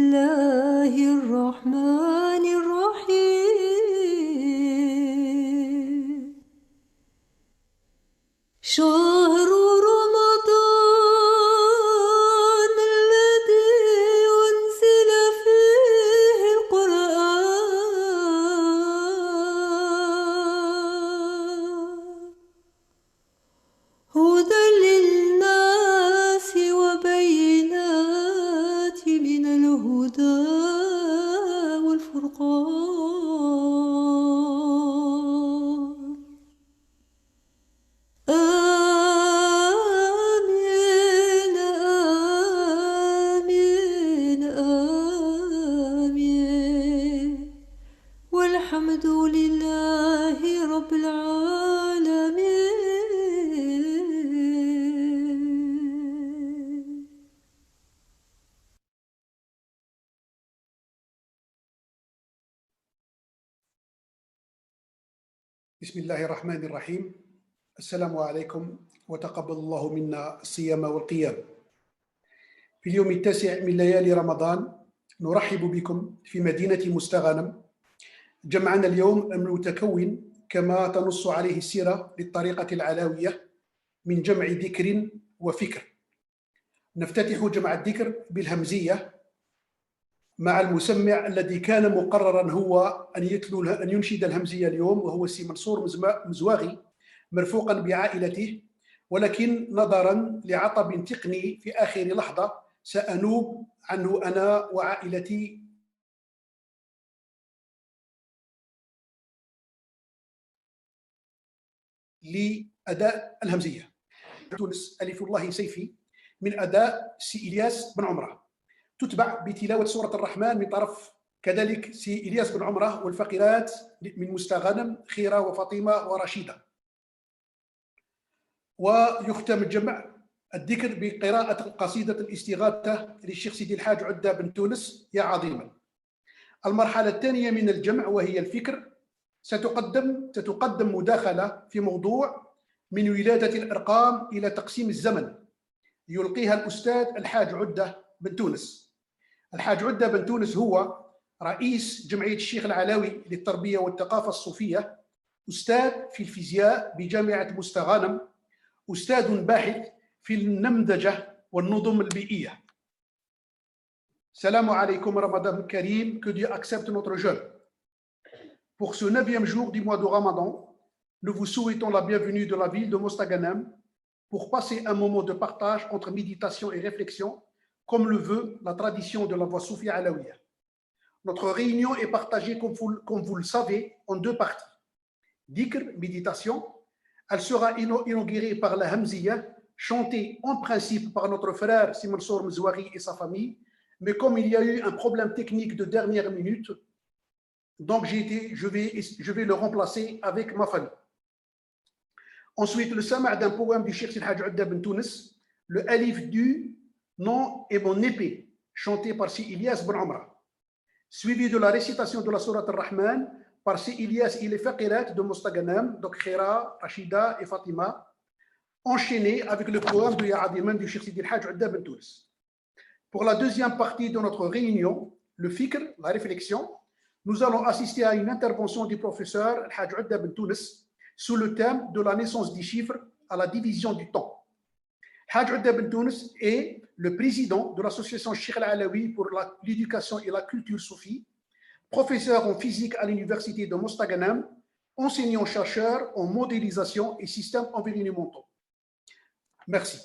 الله الرحمن الرحيم شهر رمضان الذي أنزل فيه القرآن هدى للناس وبينات من الهدى والفرقان آمين آمين آمين والحمد لله رب العالمين. بسم الله الرحمن الرحيم. السلام عليكم وتقبل الله منا الصيام والقيام. في اليوم التاسع من ليالي رمضان نرحب بكم في مدينة مستغانم. جمعنا اليوم المتكون كما تنص عليه السيرة للطريقة العلوية من جمع ذكر وفكر. نفتتح جمع الذكر بالهمزية مع المسمع الذي كان مقررا هو أن ينشد الهمزية اليوم، وهو السي منصور مزواغي مرفوقا بعائلته، ولكن نظرا لعطب تقني في آخر لحظة سأنوب عنه أنا وعائلتي لأداء الهمزية. تونس ألف الله سيفي من أداء سي إلياس بن عمرة، تتبع بتلاوة سورة الرحمن من طرف كذلك سي إلياس بن عمرة، والفقيرات من مستغانم خيرة وفاطمة ورشيدة. ويختم الجمع الذكر بقراءة قصيدة الاستغاثة للشيخ سيدي الحاج عدة بن تونس يا عظيما. المرحلة الثانية من الجمع وهي الفكر ستقدم مداخلة في موضوع من ولادة الأرقام إلى تقسيم الزمن، يلقيها الأستاذ الحاج عدة بن تونس. الحاج عدة بن تونس هو رئيس جمعية الشيخ العلاوي للتربية والثقافة الصوفية، أستاذ في الفيزياء بجامعة مستغانم، أستاذ باحث في النمذجة والنظم البيئية. Salam alaikum Ramadan Karim, que Dieu accepte notre jeûne. Pour ce 9e jour du mois de Ramadan, nous vous souhaitons la bienvenue de la ville de Mostaganem pour passer un moment de partage entre méditation et réflexion, comme le veut la tradition de la voie soufia alaouia. Notre réunion est partagée, comme vous le savez, en deux parties. Dhikr, méditation, elle sera inaugurée par la Hamziya, chantée en principe par notre frère Simansour Mzouari et sa famille, mais comme il y a eu un problème technique de dernière minute, donc je vais le remplacer avec ma famille. Ensuite, le sama' d'un poème du Cheikh Al-Hajj Udda bin Tounes, le alif du nom est mon épée, chanté par Si Ilyas bin Omra, suivi de la récitation de la sourate Ar-Rahman par Si Ilyas et les faqirat de Mostaganem, donc Khira, Rachida et Fatima, enchaîné avec le poème de Ya'adiman du Cheikh Sidi Al-Hajj Udda bin Tounes. Pour la deuxième partie de notre réunion, le fikr, la réflexion, nous allons assister à une intervention du professeur Al-Hajj Udda bin Tounes sous le thème de la naissance des chiffres à la division du temps. Al-Hajj Udda bin Tounes est le président de l'association Cheikh Al-Alawi pour l'éducation et la culture soufie, professeur en physique à l'université de Mostaganem, enseignant-chercheur en modélisation et systèmes environnementaux. Merci.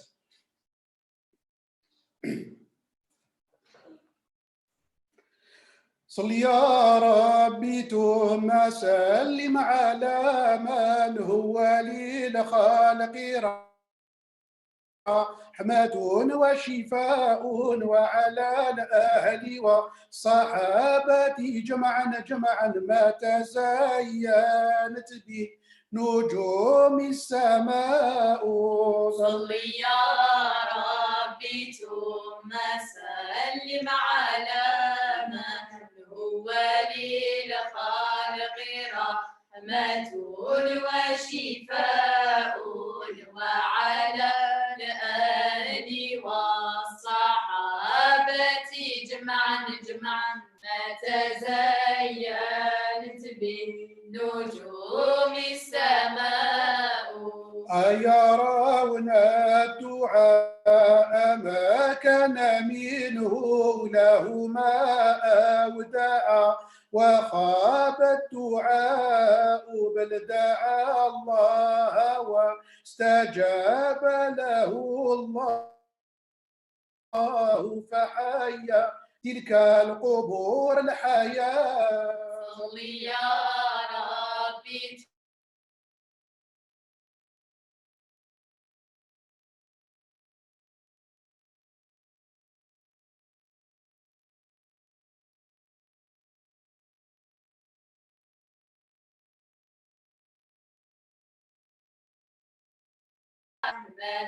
صل يا ربي ثم سلم على من هو للخالق رحمة وشفاء وعلى الأهل والصحابة جمعا ما تزينت به نجوم السماء. صل يا ربي ثم سلم على من هو للخالق رحمة وشفاء وعلى الآل والصحابة جمعا جمعا ما تزينت بالنجوم السماء أيرون الدعاء ما كان منه له ما أودع وخاب الدعاء بل دعا الله واستجاب له الله فحيا تلك القبور الحياة. صل يا ربي ما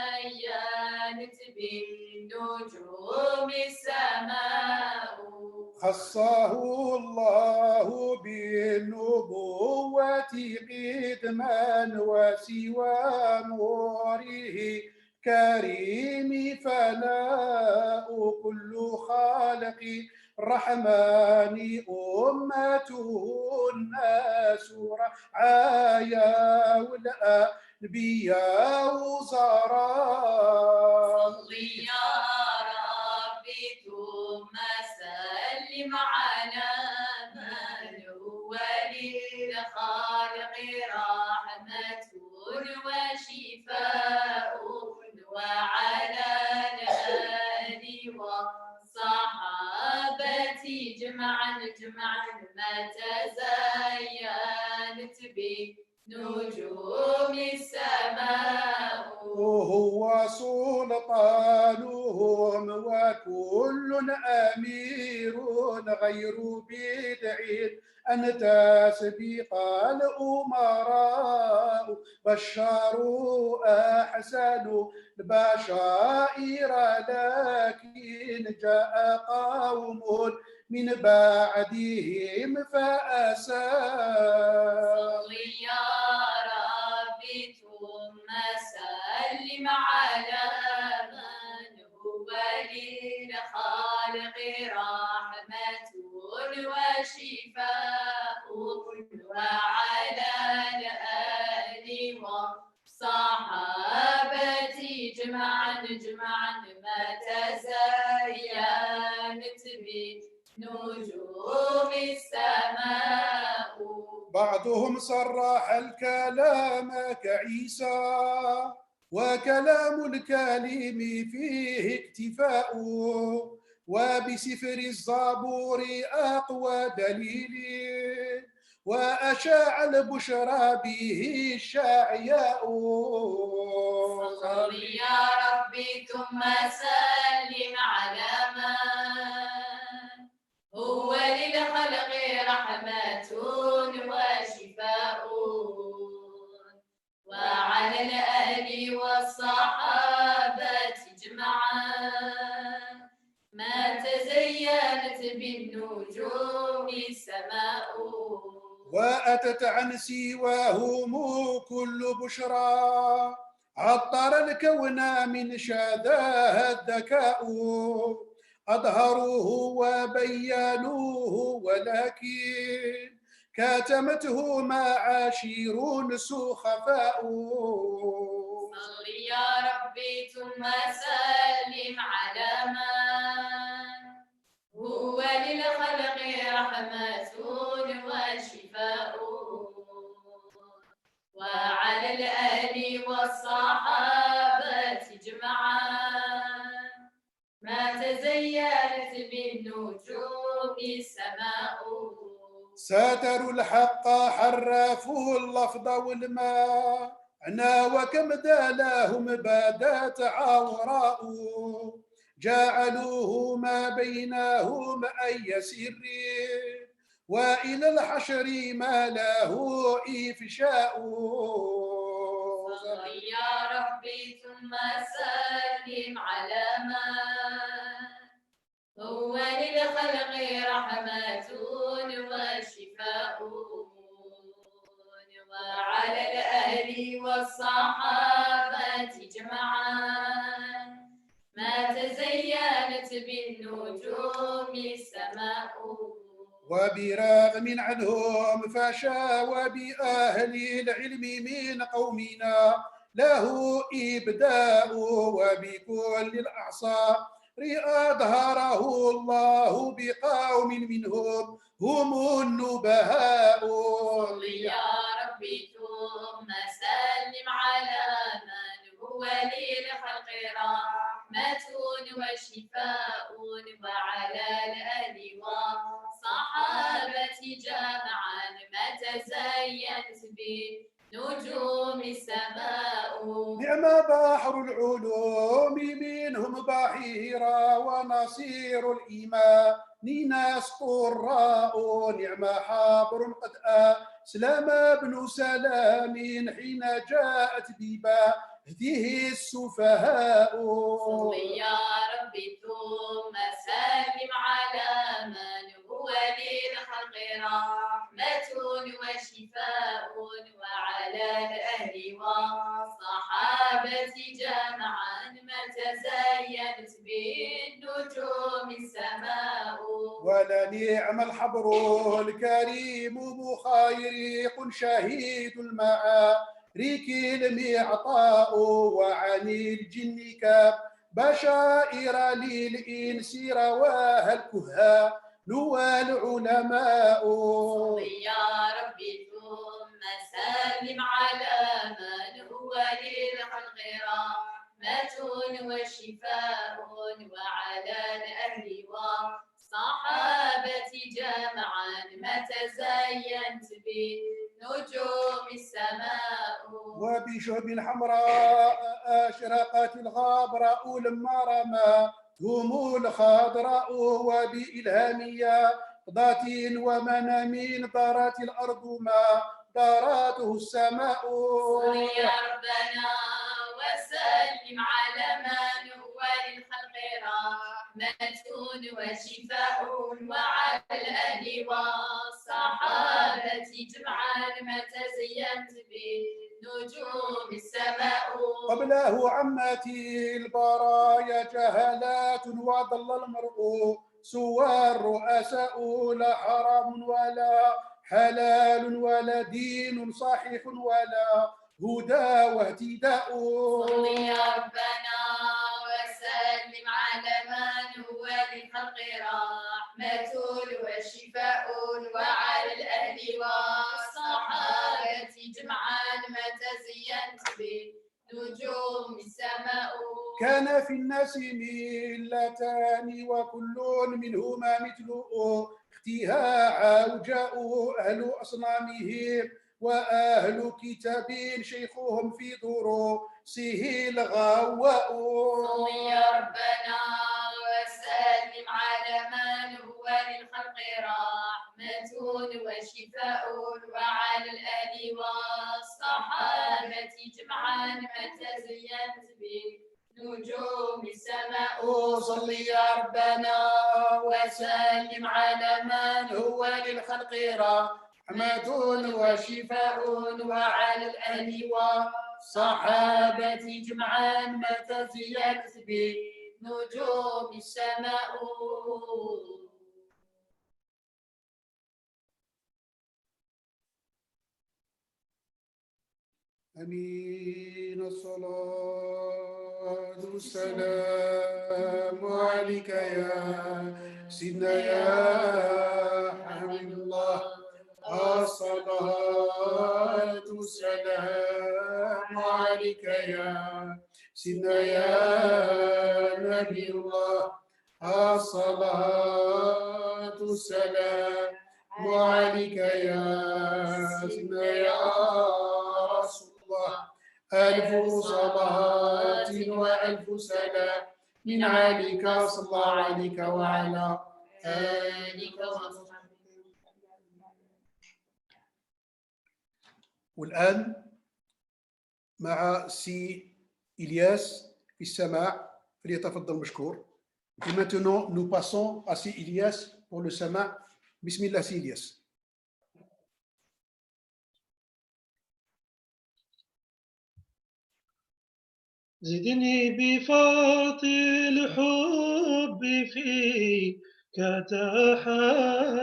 تزينت بالنجوم السماء خصه الله بالنبوة قدما وسوى نوره كريم فناء كل خالق الرحمن أمته الناس رعايا والأنبياء وزراء. صل يا ربي ثم سلم على من هو للخالق رحمة وشفاء وعلى الآل والصحابة جمعا ما تزينت بنجوم السماء هو سلطانهم وكل أمير غير بدع أن تسبق الأمراء بشروا أحسن البشائر لكن جاء قوم من بعدهم فأساءوا. صل يا ربي ثم سلم على من هو للخالق رحمة وشفاء وعلى الآل والصحابة جمعا ما تزينت بنجوم السماء. بعضهم صرح الكلام كعيسى وكلام الكلم فيه اكتفاء وبسفر الزبور أقوى دليل وأشاع البشرى به الشاعياء. صل يا ربي ثم سلم على من هو للخلق رحمة وشفاء وعلى الآل والصحابة جمعا ما تزينت بالنجوم السماء وأتت عن سواهم كل بشرى عطر الكون من شذاها الذكاء أظهروه وبيانوه ولكن كاتمته معاشير سخفاء. صل يا ربي ثم سلم على من هو للخلق رحمة وشفاء وعلى الآل والصحابة جمعا ما تزينت بالنجوم السماء. ساتروا الحق حرفوا اللفظ والماء وكم دالهم بادت عوراء جعلوه ما بينهم أي سر وإلى الحشر ما له إفشاء. صل يا ربي ثم سلم على من هو للخلق رحمة وشفاء وعلى الآل والصحابة جمعا ما تزين زينت بالنجوم السماء وبرغم عنهم فشا وبأهل العلم من قومنا له إبداء وبكل الأعصار أظهره الله بقوم منهم هم النبهاء. صل يا ربي ثم سلم على من هو للخلق رحمة وشفاء وعلى الآل والصحابة جمعا ما تزينت بنجوم السماء. نعم بحر العلوم منهم بحيرا ونصير الإيمان ناس قراء نعم حبر قد أسلم ابن سلام حين جاءت ببهده السفهاء. صل يا ربي ثم سلم على من هو للخلق رحمة وشفاء وعلى الأهل والصحابة جمعا ما تزينت بالنجوم السماء. ولنعم الحبر الكريم مخيرق شهيد المعارك المعطاء وعن الجن كبشائر للإنس رواها الكهان والعلماء. صل يا ربي ثم سلم على من هو للخلق رحمة وشفاء وعلى الأهل والصحابة جمعا ما تزينت بنجوم السماء. وبشهب حمراء أشرقت الغبراء لما رماهم الخضراء وبإلهامية ذات ومنام دارت الأرض ما دارته السماء. صل يا ربنا وسلم على من هو للخلق رحمة وشفاء وعلى الآل والصحابة جمعا ما تزينت بنجوم السماء. قبله عمت البرايا جهلات وضل المرء سوى الرؤساء لا حرام ولا حلال ولا دين صحيح ولا هدى واهتداء. صل يا ربنا وسلم على من هو للخلق رحمة وشفاء وعلى الأهل والصحابة جمعا ما تزينت بنجوم السماء. كان في الناس ملتان وكل منهما مثل اختها عوجاء أهل أصنامهم وأهل كتاب شيخهم في دروسه الغواء. صل يا ربنا وسلم على من هو للخلق رحمة وشفاء وعلى الآل والصحابة جمعا ما تزينت بنجوم السماء. صل يا ربنا وسلم على من هو للخلق رحمة وشفاء وعلى الآل والصحابة جمعا ما تزينت بنجوم السماء. أمين. الصلاة والسلام عليك يا سيدنا يا حبيب الله. الصلاة والسلام عليك يا سيدنا يا نبي الله. الصلاة والسلام عليك يا سيدنا يا رسول الله. ألف صلاة وألف سلام من عليك صلى الله عليك وعلى آلك وصحبك. والآن مع سي إلياس في السماع فليتفضل مشكور. Et maintenant, nous passons à si Ilyas pour le sama'. Bismillah, si Ilyas. زدني بفرط الحب فيك تحيرا،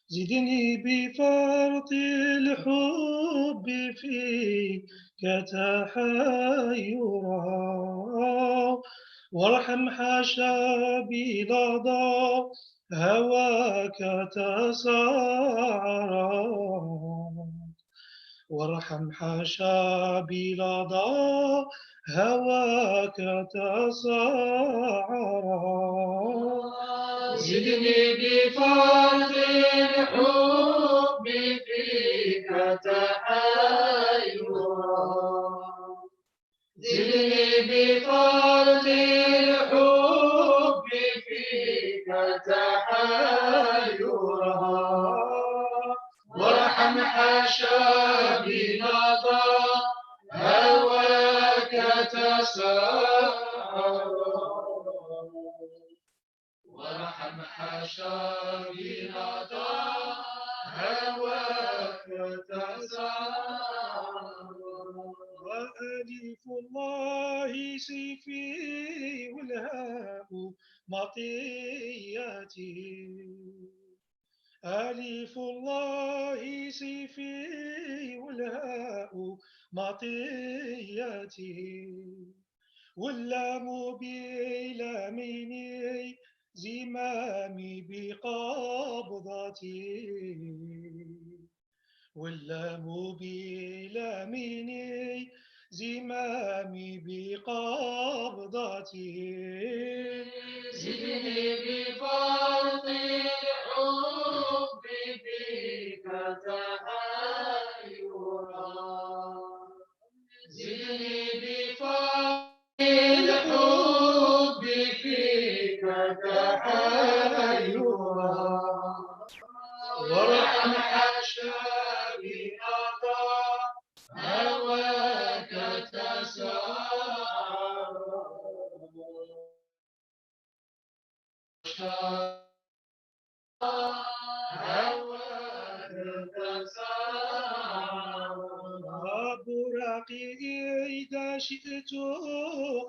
زدني بفرط الحب فيك تحيرا، وارحم حشابي لظى هواك تسعرا، وارحم حشابي لظى هواك تسعرا، زدني بفرط الحب فيك تحيرا، زدني بفرط الحب فيك تحيرا، وارحم حشابي لظى هواك تسعرا، وارحم حشابي لظى هواك تسعرا. وألف الله سيفي والهاء مطيتي، ألف الله سيفي والهاء مطيتي، واللام بلاميني زمامي بقبضتي، واللام بلاميني زمامي بقبضتي، زدني بفرط الحب فيك تحيرا، زدني بفرط الحب فيك تحيرا، وارحم حشابي لظى هواك تسعرا، هواك تسعرا. براقي إذا شئت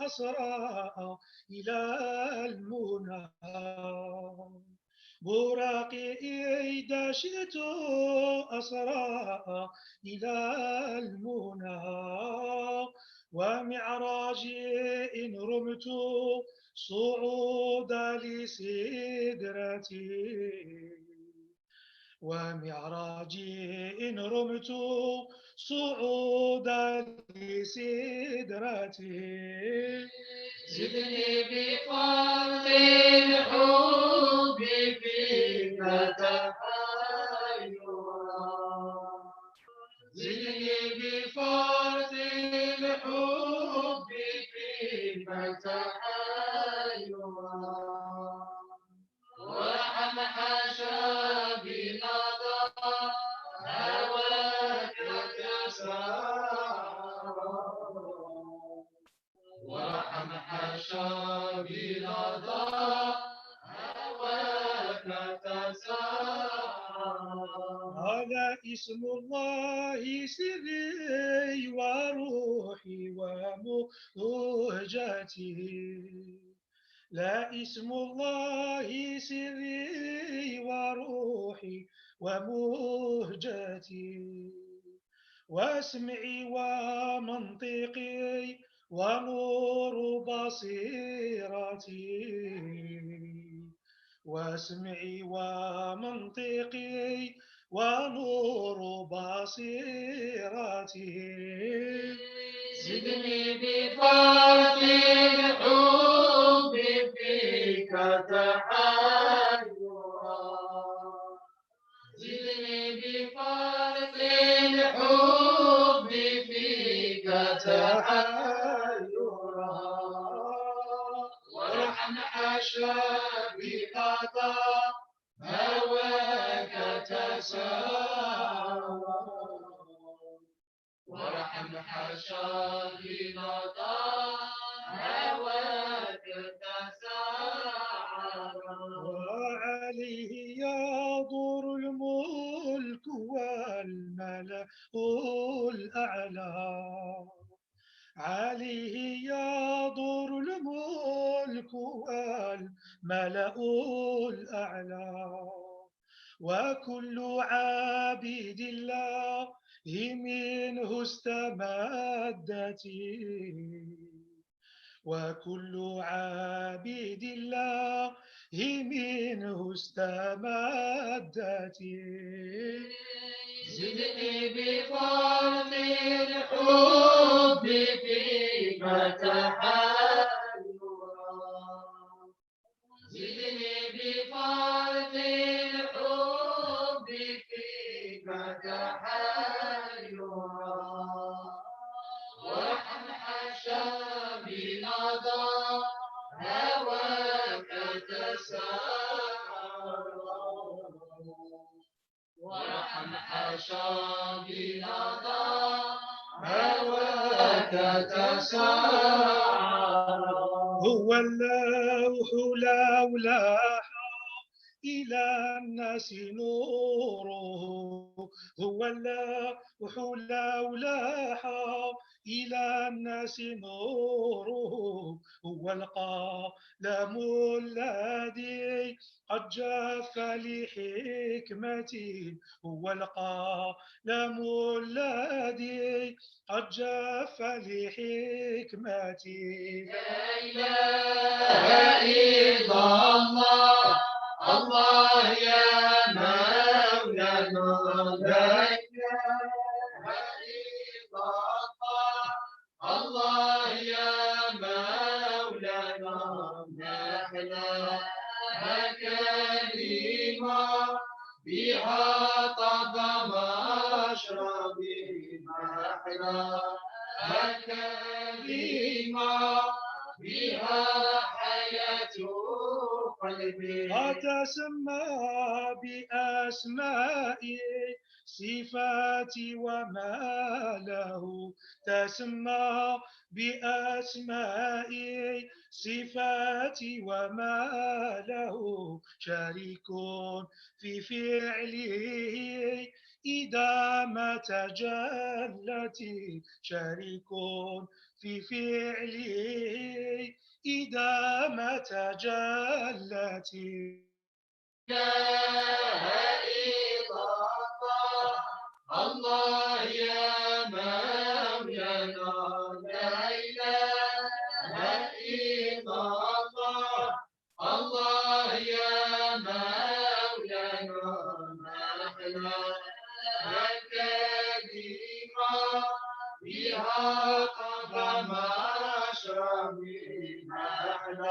أسرع إلى المنى، براقي إذا شئت أسرع إلى المنى، ومعراجي إن رمت صعود لسدرتي، ومعراجي إن رمت صعودا لسدرتي، زدني بفرط الحب فيك تحيرا، زدني بفرط الحب فيك تحيرا، وارحم حشابي لظى هواك تسعرا، وارحم حشابي لظى هواك تسعرا. هذا اسم الله سري وروحي ومهجتي، لا اسم الله سري وروحي ومهجتي، واسمعي ومنطقي ونور بصيرتي، واسمعي ومنطقي ونور بصيرتي، زدني بفرط الحب فيك تحيرا، زدني بفرط الحب فيك تحيرا، وارحم حشابي لظى هواك تسعرا، وارحم حشابي لظى هواك تسعرا. وعليه يدور الملك والملأ الأعلى، عليه يدور الملك والملأ الأعلى وكل عابد الله منه استمدت وكل عابد الله منه استمدت زدني بفضل الحب فيك تحللا زدني بفضل الحب فيك تحللا وارحم حشابي نضى هواك تساءل وارحم حشابي نضى هواك تساءل هو اللوح لولاح إلى الناس نوره هو اللوح لولاح إلى الناس نوره هو القلم الذي قد جف لحكمتي هو القلم الذي قد جف لحكمتي لا إله إلا الله الله يا مولانا لا إله إلا الله الله يا مولانا نحن كلمة بها طاب مشربي نحن كلمة بها حياة قلبي أتسمى بأسمائي صفاتي وما له تسمى بأسمائي صفاتي وما له شريك في فعله إذا ما تجلت شريك في فعله إذا ما تجلت لا إله إلا الله الله يا مولانا لا إله إلا الله الله يا مولانا نحن كلمة بها قد مشربي نحن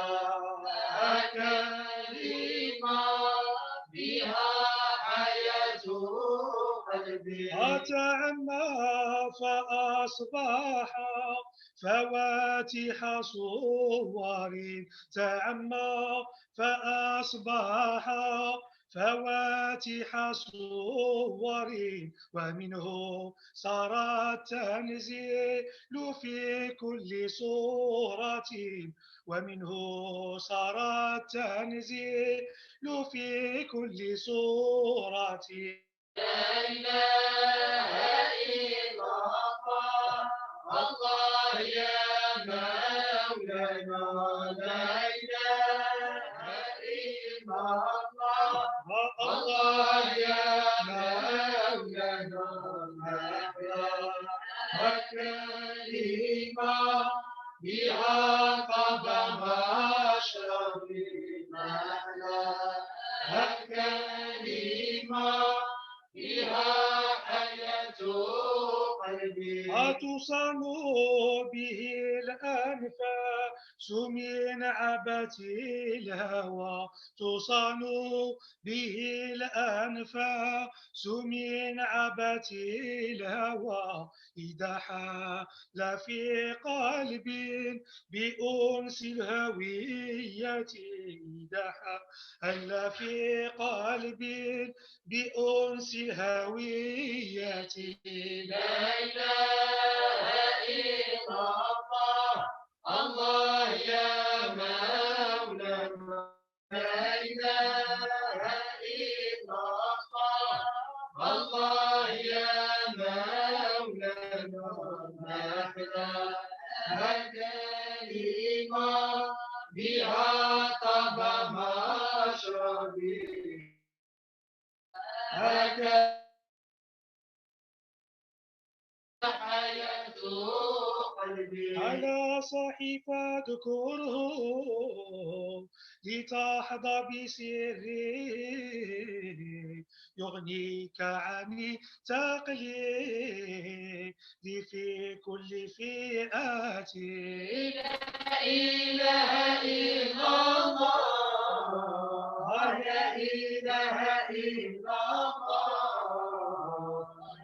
كلمة بها حياة قلبي أتعمى فأصبح فواتح صور تعمى فأصبح فواتح صور ومنه صار التنزيل في كل صورة ومنه صار التنزيل في كل صورة لا إله إلا الله الله يا مولانا لا إله إلا الله الله يا مولانا كلمة بها قد مشربي نحن كلمة بها حياة قلبي أتصل به الأنفاس من عبث الهوى تصل به الأنفاس من عبث الهوى إذا حال في قلب بأنس الهوية إذا حال في قلب بأنس الهوية لا إله إلا الله الله يا مولانا لا إله إلا الله الله يا مولانا نحن كلمة بها طاب مشربي هكذا حياة قلبي على صحيفة اذكره لتحظى بسره يغنيك عن التقليد في كل فئات لا إله إلا الله لا إله إلا الله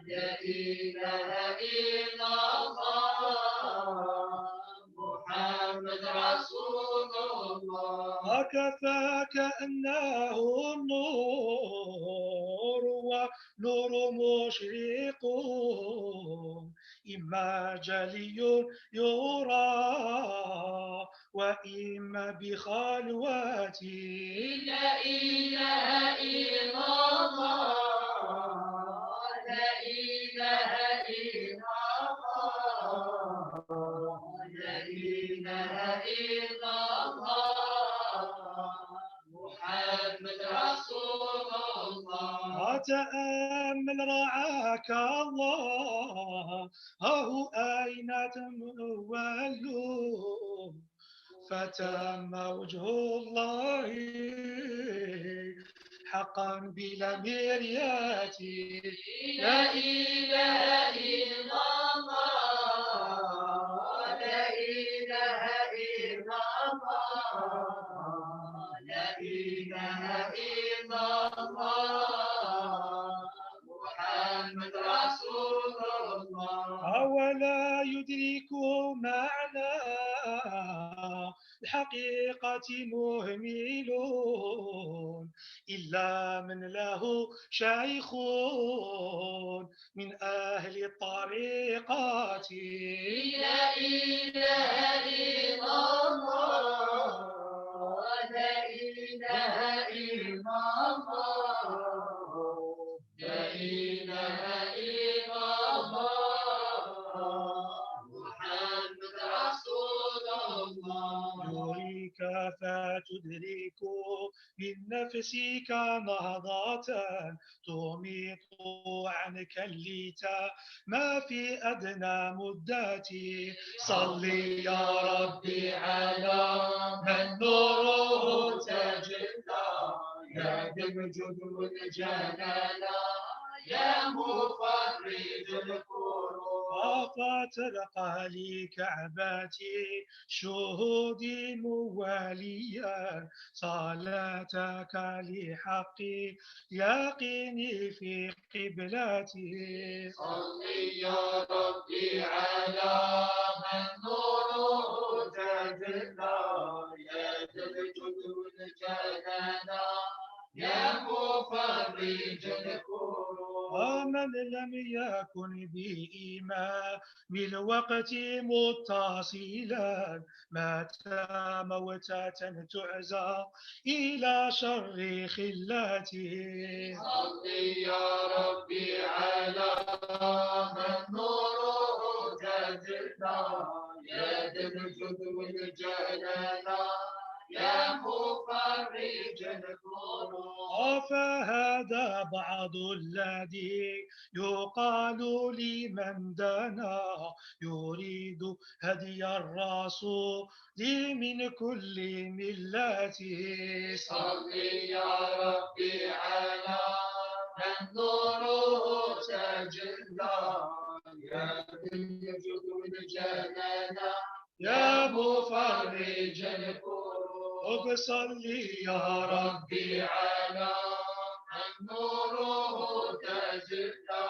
لا إله إلا الله محمد رسول الله وكفاك أنه النور ونور مشرق إما جلي يرى وإما بخلوتي لا إله إلا الله لا إله إلا الله لا إله إلا الله محمد رسول الله وتأمل رعاك الله هو أين تمول فتم وجه الله حقا بلا مريات لا إله إلا الله لا إله إلا الله لا إله إلا الله محمد رسول الله أولا يدرك معنى الحقيقة مهملون إلا من له شيخ من أهل الطريقات لا إله إلا الله لا إله إلا الله لا إله إلا الله محمد رسول الله يريك فتدرك من نفسك نهضة تميط عنك الليتا ما في أدنى مدتي صلي يا ربي على من نوره تجلى يا ذا الجود والجلال يا مفرج الكروب وفترقى لي كعبتي شهود مواليا صلاتك لحقي يقيني في قبلتي صلي يا ربي على من نوره تجلى يا ذا الجود والجلال يا مفرج الكروب ومن لم يكن بإيمان بالوقت متصلا مات موتة تعزى إلى شر خلته صلي يا ربي على من نوره تجلى يا ذا الجود والجلال يا مفرج الكروب فهذا بعض الذي يقال لمن دنا يريد هدي الرسول من كل ملته صلي يا ربي على من نوره تجلى يا ذا الجود والجلال يا مفرج الكروب وبصلي يا ربي على من نوره تجلى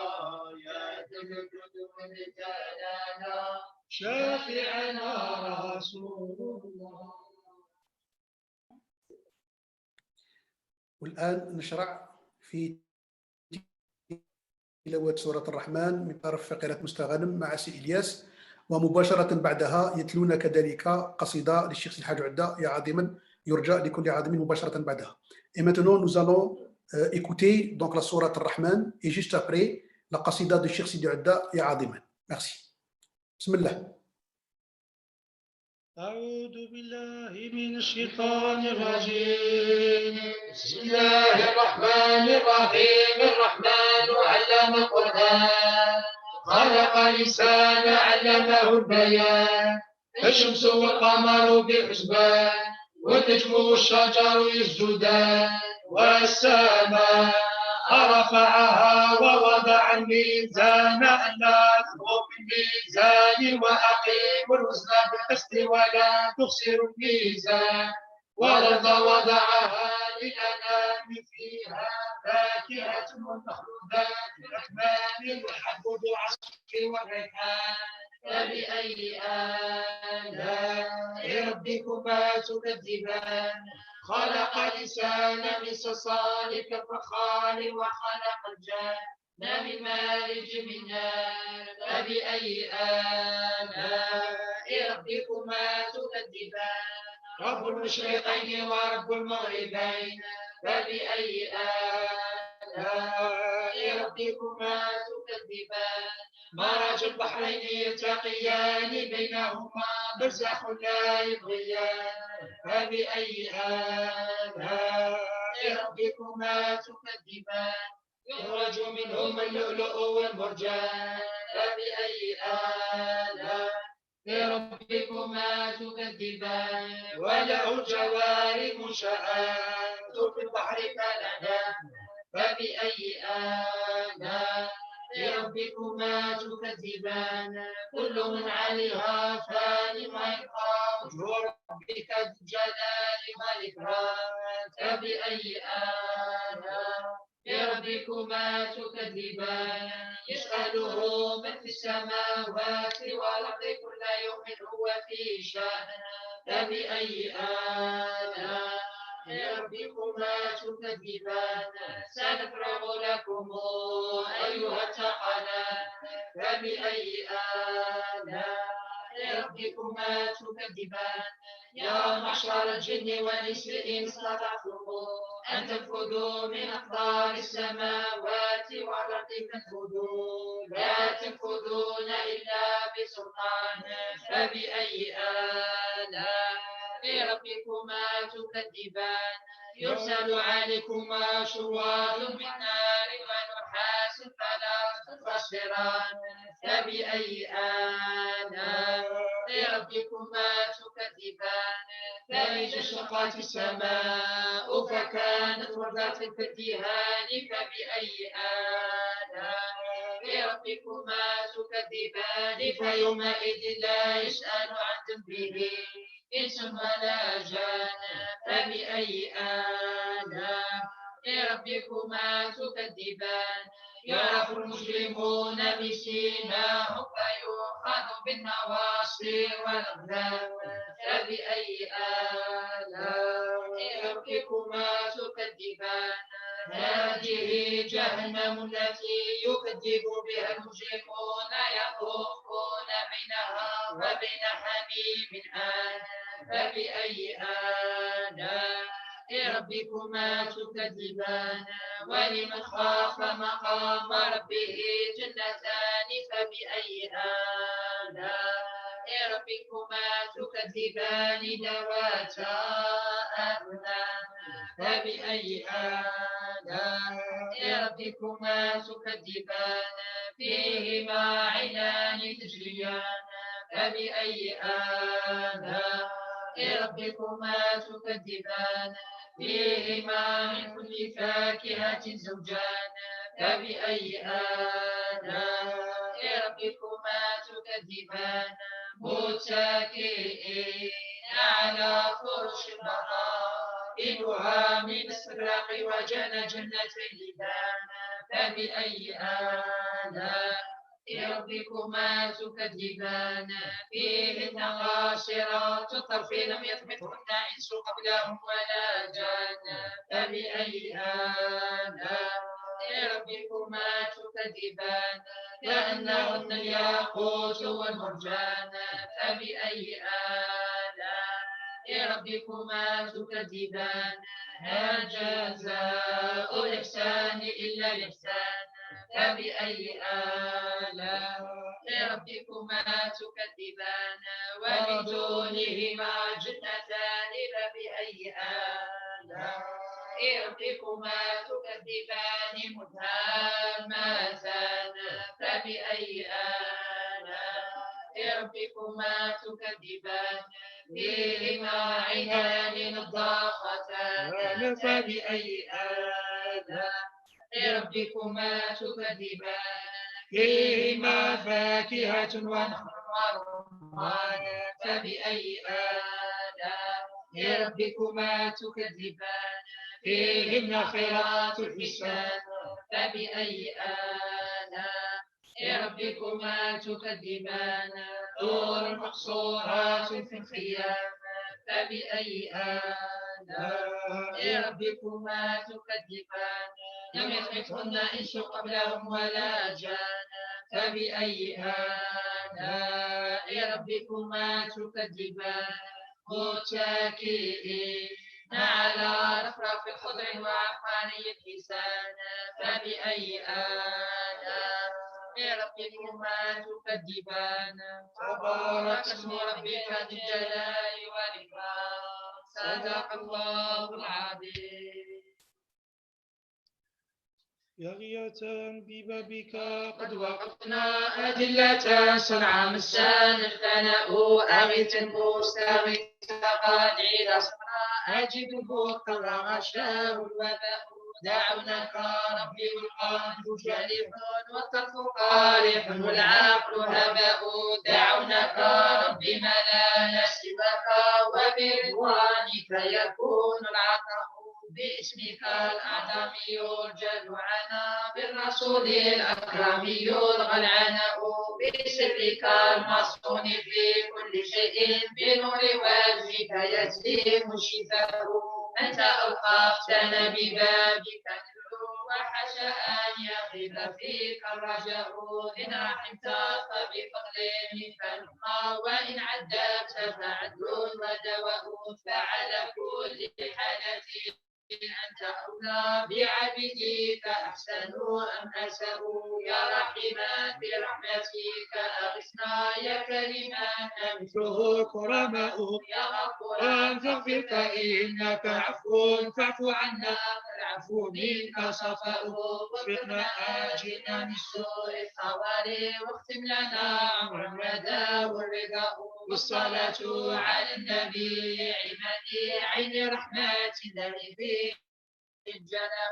يا ذا الجود والجلال شافعنا رسول الله. والآن نشرع في تلاوة سورة الرحمن من طرف فقرة مستغنم مع سي إلياس، ومباشرة بعدها يتلون كذلك قصيدة للشيخ سي الحاج عدة يا عظيما يرجى لكل عظيم مباشرة بعدها. Et maintenant nous allons écouter donc la sourate Ar-Rahman et juste après la qasida de Cheikh Sidi Udda ya Adiman. Merci. Bismillah. أعوذ بالله من الشيطان الرجيم. بسم الله الرحمن الرحيم. الرحمن علم القرآن خلق الإنسان علمه البيان. الشمس والقمر بحسبان والنجم والشجر يسجدان والسماء رفعها ووضع الميزان ألا تطغوا في الميزان وأقيموا الوزن بالقسط ولا تخسروا الميزان. والأرض وضعها للأنام فيها فاكهة والنخل ذات الأكمام والحب ذو العصف والريحان. فبأي آلاء ربكما تكذبان؟ خلق الإنسان من صلصال كالفخار وخلق الجان من مارج من نار. فبأي آلاء ربكما تكذبان؟ رب المشرقين ورب المغربين. فبأي آلاء ربكما تكذبان؟ مرج البحرين يلتقيان بينهما برزخ لا يبغيان. فبأي آلاء ربكما تكذبان؟ يخرج منهما اللؤلؤ والمرجان. فبأي آلاء ربكما تكذبان؟ وله الجوار المنشآت في البحر كالأعلام. فبأي آلاء ربكما تكذبان؟ كل من عليها فان ويبقى وجه ربك ذو الجلال والإكرام. فبأي آلاء ربكما تكذبان؟ يسأله من في السماوات والأرض كل يوم هو في شأن. فبأي آلاء ربكما تكذبان؟ سنفرغ لكم أيها الثقلان. فبأي آلاء ربكما تكذبان؟ يا معشر الجن والإنس إن استطعتم أن تنفذوا من أقطار السماوات والأرض فانفذوا لا تنفذون إلا بسلطان. فبأي آلاء ربكما تكذبان؟ يرسل عليكما شواظ من نار ونحاس فلا تنتصران. فبأي آلاء ربكما تكذبان؟ فإذا انشقت السماء فكانت وردة كالدهان. فبأي آلاء ربكما تكذبان؟ فيومئذ لا يسأل عن ذنبه إنس ولا جان. فبأي آلاء ربكما تكذبان؟ يعرف المجرمون بسيماهم فيؤخذ بالنواصي والأقدام. فبأي آلاء ربكما تكذبان؟ هذه جهنم التي يكذب بها المجرمون يطوفون بينها وبين حميم آن. فبأي آلاء ربكما تكذبان؟ ولمن خاف مقام ربه جنتان. فبأي آلاء ربكما تكذبان؟ ذواتا أفنان. فبأي آلاء ربكما تكذبان؟ فيهما عينان تجريان. فبأي آلاء ربكما تكذبان؟ فيهما من كل فاكهة زوجان. فبأي آلاء ربكما تكذبان؟ متكئين على فرش بطائنها من استبرق وجنى جنتين دان. فبأي آلاء ربكما تكذبان؟ فيهن قاصرات الطرف لم يطمثهن إنس قبلهم ولا جان. فبأي آلاء ربكما تكذبان؟ كأنهن الياقوت والمرجان. فبأي آلاء ربكما تكذبان؟ هل جزاء الإحسان إلا الإحسان؟ فبأي آلاء لربكما تكذبان ومن دونهما جنتان فبأي آلاء ربكما تكذبان مدهامتان فبأي آلاء ربكما تكذبان فيهما عينان نضاختان فبأي آلاء ربكما تكذبان فيهما فاكهة ونخل ورمان فبأي آلاء ربكما تكذبان فيهن خيرات حسان فبأي آلاء ربكما تكذبان حور مقصورات في الخيام فبأي آلاء ربكما تكذبان لم يطمثهن إنس قبلهم ولا جان فبأي آلاء ربكما تكذبان متكئين على رفرف خضر وعبقري حسان فبأي آلاء ربكما تكذبان تبارك اسم ربك ذي الجلال والإكرام صدق الله العظيم. يغية ببابك قد وقفنا أدلة صنع مسان الثناء أغيث مستغيث قادعي صبرا أجب البوق وغشاه الوباء دعونك ربي والقلب جالح والطرف قارح والعقل هباء دعونك ربي ما لا نسبك وبرضوانك يكون العطاء باسمك الأعظم يرجى العنى بالرسول الأكرم يلغى العناء بسرك المصون في كل شيء بنور وجهك يسلم الشفاء أنت أوقفتنا ببابك ندعو وحشا أن يغيب فيك الرجاء إن رحمت فبفضل منك نقى وإن عذبت فعدل ودواء فعلى كل حالة أنت أولى بعبدك أحسنوا أم أسأوا يا رحيما برحمتك أغثنا يا كريما مثله كرماء يا غفورا فاغفرك إنك عفو فاعف عنا العفو منك صفاء وفقنا آجنا من سوء الخواري واختم لنا عمر المدى والرضا والصلاة على النبي عمادي عين رحمة الله في الجنة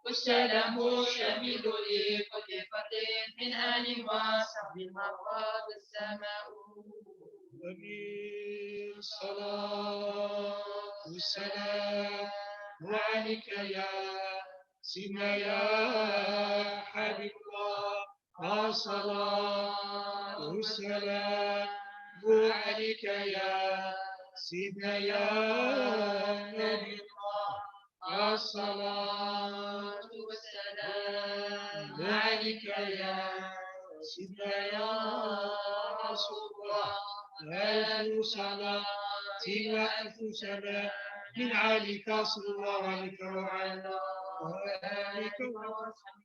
والسلام شامل لكل فرد من آل وصحب مرات السماء الصلاة والسلام عليك يا سيدنا يا حبيب الله الصلاة والسلام عليك يا سيدنا يا نبي الله الصلاة والسلام عليك يا سيدنا يا رسول الله ألف صلاة وألف سلام من عليك صلى الله عليك وعلى آلك وصحبه.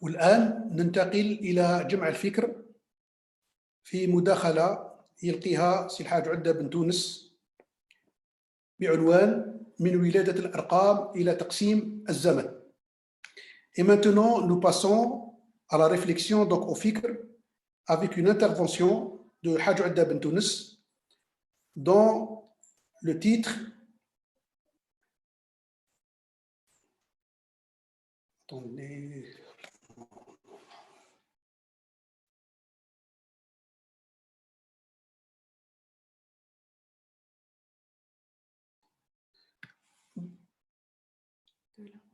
والآن ننتقل إلى جمع الفكر في مداخلة يلقيها سي الحاج عدة بن تونس بعنوان من ولادة الأرقام إلى تقسيم الزمن. Et maintenant, nous passons à la réflexion donc au fikr avec une intervention de Haj Adda Ben Tounes dont le titre attendez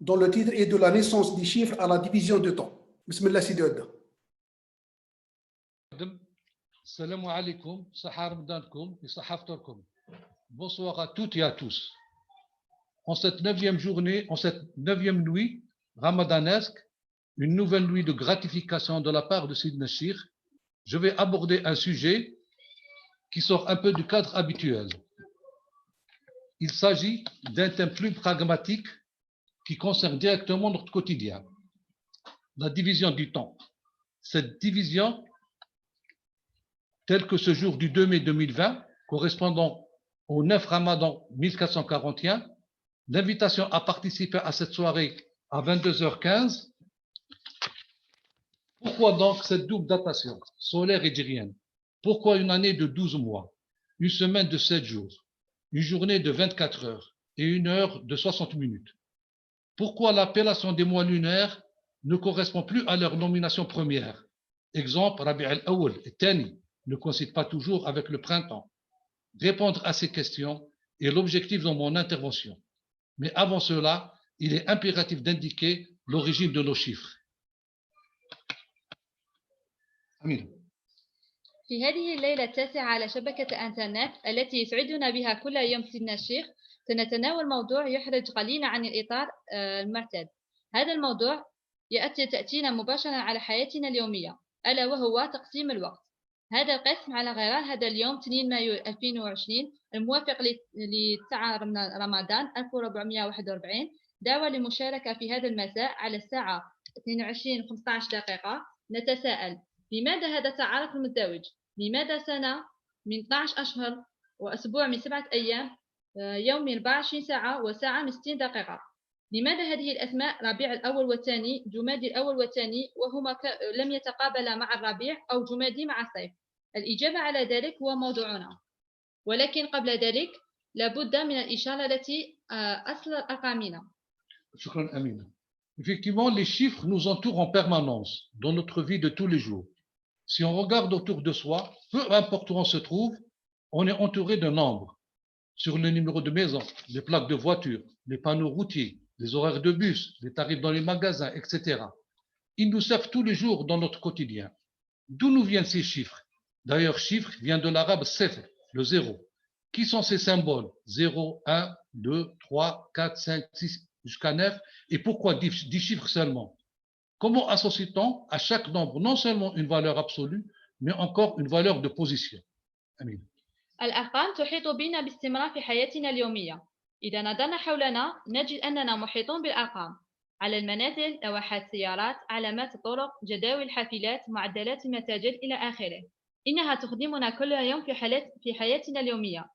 dont le titre est de la naissance des chiffres à la division de temps. Bismillah Sidi Adda. Salam alaikum, sahar ramadankum et sahar ftarkum. Bonsoir à toutes et à tous. En cette 9e journée, en cette 9e nuit ramadanesque, une nouvelle nuit de gratification de la part de Sidna Shir, je vais aborder un sujet qui sort un peu du cadre habituel. il s'agit d'un thème plus pragmatique qui concerne directement notre quotidien. La division du temps. Cette division, telle que ce jour du 2 mai 2020, correspondant au 9 Ramadan 1441, l'invitation à participer à cette soirée à 22h15. Pourquoi donc cette double datation, solaire et djirienne? Pourquoi une année de 12 mois, une semaine de 7 jours, une journée de 24 heures et une heure de 60 minutes? Pourquoi l'appellation des mois lunaires ne correspond plus à leur nomination première? Exemple, Rabi' al-Awwal et Tani ne coïncident pas toujours avec le printemps. Répondre à ces questions est l'objectif de mon intervention. Mais avant cela, il est impératif d'indiquer l'origine de nos chiffres. Amin. في هذه الليلة التاسعة على شبكة أنترنت التي يسعدنا بها كل يوم سيدنا الشيخ، سنتناول موضوع يخرج قليلا عن الإطار المعتاد. هذا الموضوع تأتينا مباشرة على حياتنا اليومية، ألا وهو تقسيم الوقت. هذا القسم على غرار هذا اليوم 2 مايو 2020 الموافق ل9 رمضان 1441 دعوة للمشاركة في هذا المساء على الساعة 22:15 نتساءل: لماذا هذا التعارف المزدوج؟ لماذا سنة من 12 أشهر وأسبوع من 7 أيام، يوم من 24 ساعة وساعة من 60 دقيقة؟ لماذا هذه الأسماء ربيع الأول والثاني، جمادي الأول والثاني، وهما لم يتقابلا مع الربيع أو جمادي مع الصيف؟ الإجابة على ذلك هو موضوعنا، ولكن قبل ذلك لابد من الإشارة التي أصل أرقامنا. شكرا أمينة. Effectivement, les chiffres nous entourent en permanence dans notre vie de tous les jours. Si on regarde autour de soi, peu importe où on se trouve, on est entouré de nombres. Sur le numéro de maison, les plaques de voiture, les panneaux routiers, les horaires de bus, les tarifs dans les magasins, etc. Ils nous servent tous les jours dans notre quotidien. D'où nous viennent ces chiffres? D'ailleurs, chiffre vient de l'arabe sifr, le zéro. Qui sont ces symboles? 0, 1, 2, 3, 4, 5, 6, jusqu'à 9. Et pourquoi 10 chiffres seulement? Comment associe-t-on à chaque nombre non seulement une valeur absolue, mais encore une valeur de position? Amin. الأرقام تحيط بنا باستمرار في حياتنا اليومية. إذا نظرنا حولنا نجد أننا محيطون بالأرقام، على المنازل، لوحات السيارات، علامات الطرق، جداول الحافلات، معدلات المتاجر إلى آخره. إنها تخدمنا كل يوم في حياتنا اليومية.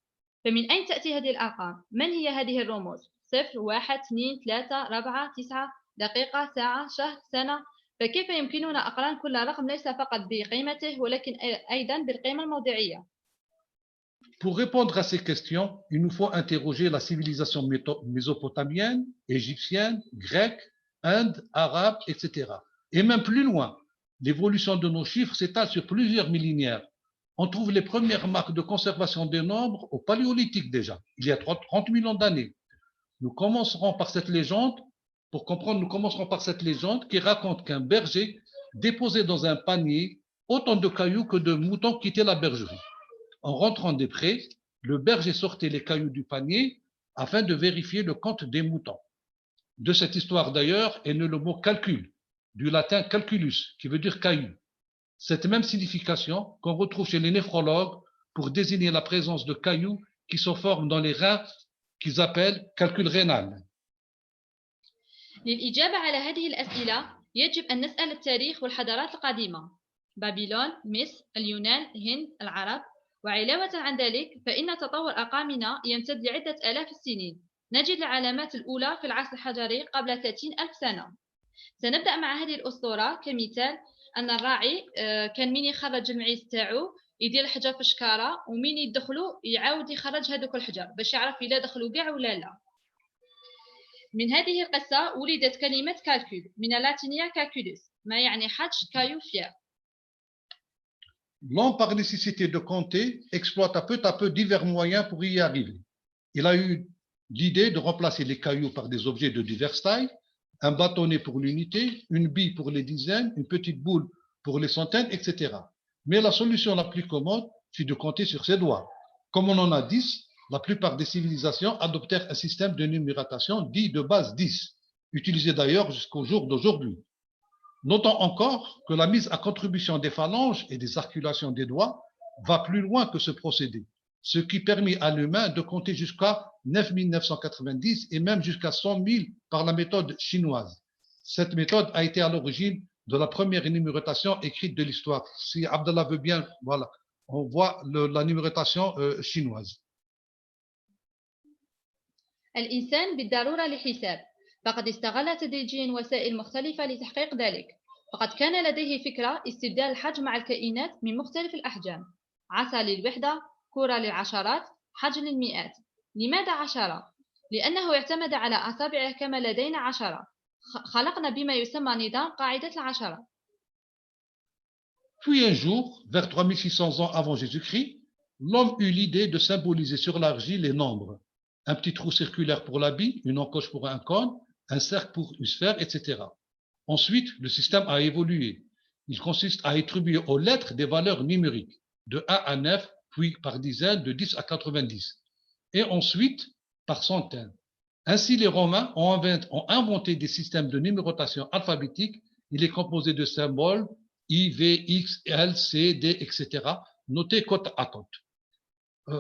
فمن أين تأتي هذه الأرقام؟ من هي هذه الرموز؟ 0، 1، 2، 3، 4، 9، دقيقة، ساعة، شهر، سنة. فكيف يمكننا أقران كل رقم ليس فقط بقيمته ولكن أيضا بالقيمة الموضعية؟ Pour répondre à ces questions, il nous faut interroger la civilisation mésopotamienne, égyptienne, grecque, inde, arabe, etc. Et même plus loin, l'évolution de nos chiffres s'étale sur plusieurs millénaires. On trouve les premières marques de conservation des nombres au Paléolithique déjà, il y a 30 millions d'années. Nous commencerons par cette légende. Pour comprendre, nous commencerons par cette légende qui raconte qu'un berger déposait dans un panier autant de cailloux que de moutons quittaient la bergerie. En rentrant des prés, le berger sortait les cailloux du panier afin de vérifier le compte des moutons. De cette histoire d'ailleurs est né le mot calcul, du latin calculus, qui veut dire caillou. Cette même signification qu'on retrouve chez les néphrologues pour désigner la présence de cailloux qui se forment dans les reins qu'ils appellent calcul rénal. للإجابة على هذه الأسئلة يجب أن نسأل التاريخ والحضارات القديمة، بابلون، مصر، اليونان، الهند، العرب. وعلاوة عن ذلك فإن تطور أرقامنا يمتد لعدة آلاف السنين. نجد العلامات الأولى في العصر الحجري قبل 30,000 سنة. سنبدأ مع هذه الأسطورة كمثال أن الراعي كان مين يخرج المعيز تاعو يدير الحجر في شكارة، ومين يدخلوا يعاود يخرج هذوك الحجر باش يعرف إلا دخلوا كاع ولا لا. من هذه القصة ولدت كلمة كالكول من اللاتينية كالكولوس، ما يعني حج كايو فير. L'homme, par nécessité de compter, exploite à peu divers moyens pour y arriver. Il a eu l'idée de remplacer les cailloux par des objets de diverses tailles, un bâtonnet pour l'unité, une bille pour les dizaines, une petite boule pour les centaines, etc. Mais la solution la plus commode fut de compter sur ses doigts. Comme on en a 10, la plupart des civilisations adoptèrent un système de numérotation dit de base 10, utilisé d'ailleurs jusqu'au jour d'aujourd'hui. Notons encore que la mise à contribution des phalanges et des articulations des doigts va plus loin que ce procédé, ce qui permet à l'humain de compter jusqu'à 9990 et même jusqu'à 100 000 par la méthode chinoise. Cette méthode a été à l'origine de la première numérotation écrite de l'histoire. Si Abdallah veut bien, voilà, on voit la numérotation chinoise. الإنسان بالضرورة لحساب، فقد استغل تدريجيا وسائل مختلفة لتحقيق ذلك. فقد كان لديه فكرة استبدال الحجم مع الكائنات من مختلف الأحجام، عصا للوحدة، كرة للعشرات، حجم للمئات. لماذا 10؟ لأنه اعتمد على أصابعه كما لدينا 10. خلقنا بما يسمى نظام قاعدة العشرة. Puis un jour, vers 3600 ans avant Jésus-Christ, l'homme eut l'idée de symboliser sur l'argile les nombres. Un petit trou circulaire pour la bille, une encoche pour un cône, un cercle pour une sphère, etc. Ensuite, le système a évolué. Il consiste à attribuer aux lettres des valeurs numériques, de 1 à 9, puis par dizaines, de 10 à 90, et ensuite par centaines. Ainsi, les Romains ont inventé des systèmes de numérotation alphabétique. Il est composé de symboles I, V, X, L, C, D, etc., notés côte à côte.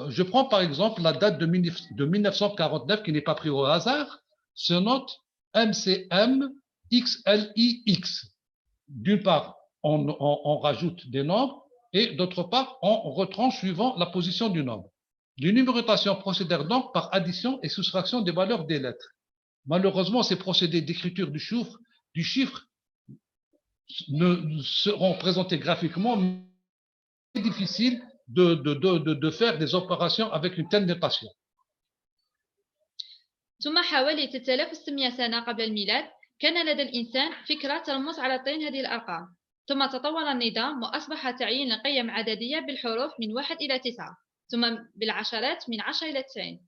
Je prends par exemple la date de 1949 qui n'est pas prise au hasard, se note MCM XLIX. D'une part, on rajoute des nombres et d'autre part, on retranche suivant la position du nombre. Les numérotations procédèrent donc par addition et soustraction des valeurs des lettres. Malheureusement, ces procédés d'écriture du chiffre ne seront présentés graphiquement, mais c'est difficile de faire des opérations avec une telle notation. ثم حوالي 3600 سنة قبل الميلاد كان لدى الإنسان فكرة ترمز على طين هذه الأرقام. ثم تطور النظام وأصبح تعيين القيم عددية بالحروف من 1 إلى 9، ثم بالعشرات من 10 إلى 90.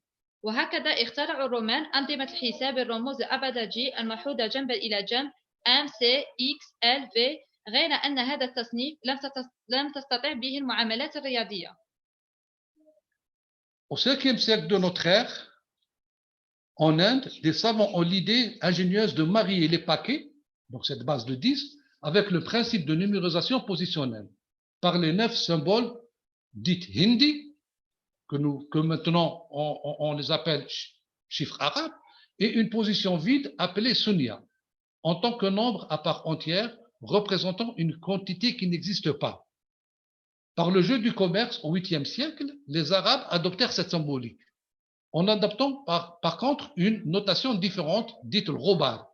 وهكذا اخترعوا الرومان أنظمة الحساب الرموز الأبجدية الموحودة جنبا إلى جنب M, C, X, L, V، غير أن هذا التصنيف لم تستطع به المعاملات الرياضية. Au 5e siècle de notre ère, en Inde, les savants ont l'idée ingénieuse de marier les paquets, donc cette base de 10, avec le principe de numérisation positionnelle, par les 9 symboles dits hindi, que maintenant on les appelle chiffres arabes, et une position vide appelée sunya, en tant que nombre à part entière représentant une quantité qui n'existe pas. Par le jeu du commerce au 8e siècle, les Arabes adoptèrent cette symbolique, en adoptant par contre une notation différente, dite le robar,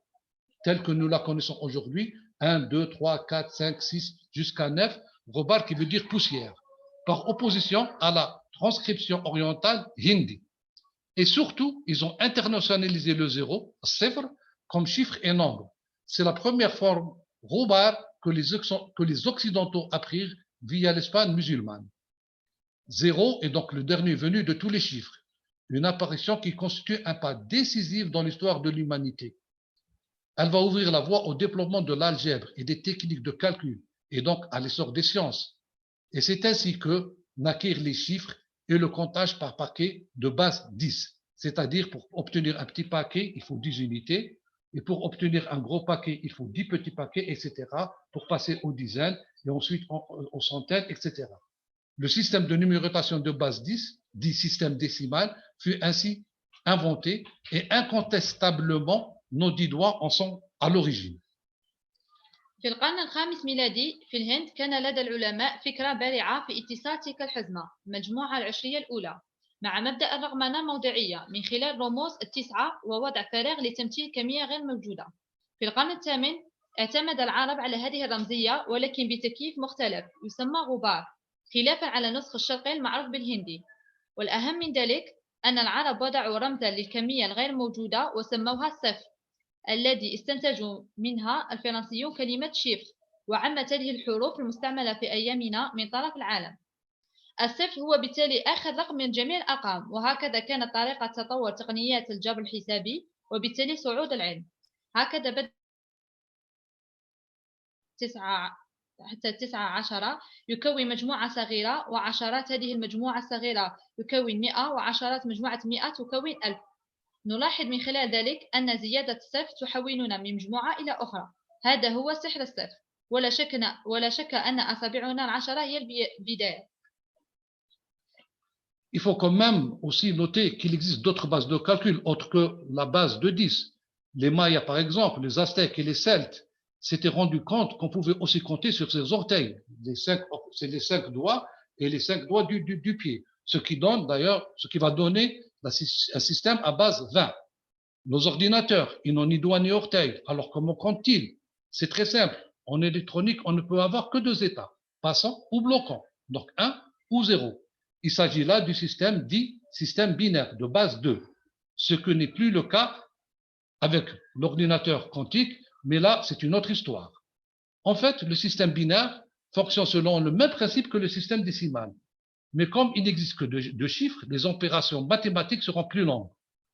telle que nous la connaissons aujourd'hui, 1, 2, 3, 4, 5, 6, jusqu'à 9, robar qui veut dire poussière, par opposition à la transcription orientale hindi. Et surtout, ils ont internationalisé le zéro, sifr, comme chiffre et nombre. C'est la première forme robar que les Occidentaux apprirent via l'Espagne musulmane. Zéro est donc le dernier venu de tous les chiffres, une apparition qui constitue un pas décisif dans l'histoire de l'humanité. Elle va ouvrir la voie au développement de l'algèbre et des techniques de calcul, et donc à l'essor des sciences. Et c'est ainsi que naquirent les chiffres et le comptage par paquet de base 10. C'est-à-dire, pour obtenir un petit paquet, il faut 10 unités, et pour obtenir un gros paquet, il faut 10 petits paquets, etc., pour passer aux dizaines, et ensuite aux centaines, etc. Le système de numérotation de base 10, dit système décimal, fut ainsi inventé, et incontestablement, nos 10 doigts en sont à l'origine. في القرن الخامس ميلادي في الهند كان لدى العلماء فكرة بارعة في اتصال تلك الحزمة المجموعة العشرية الأولى مع مبدأ الرقمنة الموضعية من خلال رموز التسعة ووضع فراغ لتمثيل كمية غير موجودة. في القرن الثامن اعتمد العرب على هذه الرمزية ولكن بتكييف مختلف يسمى غبار، خلافا على النسخ الشرقي المعروف بالهندي. والأهم من ذلك أن العرب وضعوا رمزا للكمية الغير موجودة وسموها الصفر، الذي استنتجوا منها الفرنسيون كلمة شيفر، وعمت هذه الحروف المستعملة في أيامنا من طرف العالم. الصفر هو بالتالي آخر رقم من جميع الأرقام، وهكذا كانت طريقة تطور تقنيات الجبر الحسابي وبالتالي صعود العلم. هكذا بدأ 19 يكون مجموعة صغيرة، وعشرات هذه المجموعة الصغيرة يكون 100، وعشرات مجموعة 100 تكون 1000. نلاحظ من خلال ذلك أن زيادة الصفر تحولنا من مجموعة إلى أخرى. هذا هو سحر الصفر، ولا شك أن أصابعنا العشرة هي البداية. il faut quand même aussi noter qu'il existe d'autres bases de calcul autres que la base de 10. Les Mayas, par exemple, les Aztèques et les Celtes s'étaient rendus compte qu'on pouvait aussi compter sur ses orteils. C'est les 5 doigts et les 5 doigts du pied. Ce qui donne d'ailleurs, ce qui va donner un système à base 20. Nos ordinateurs, ils n'ont ni doigts ni orteils. Alors comment comptent-ils? C'est très simple. En électronique, on ne peut avoir que 2 états, passant ou bloquant. Donc 1 ou 0. Il s'agit là du système dit système binaire de base 2. Ce que n'est plus le cas avec l'ordinateur quantique, mais là, c'est une autre histoire. En fait, le système binaire fonctionne selon le même principe que le système décimal. Mais comme il n'existe que 2 chiffres, les opérations mathématiques seront plus longues,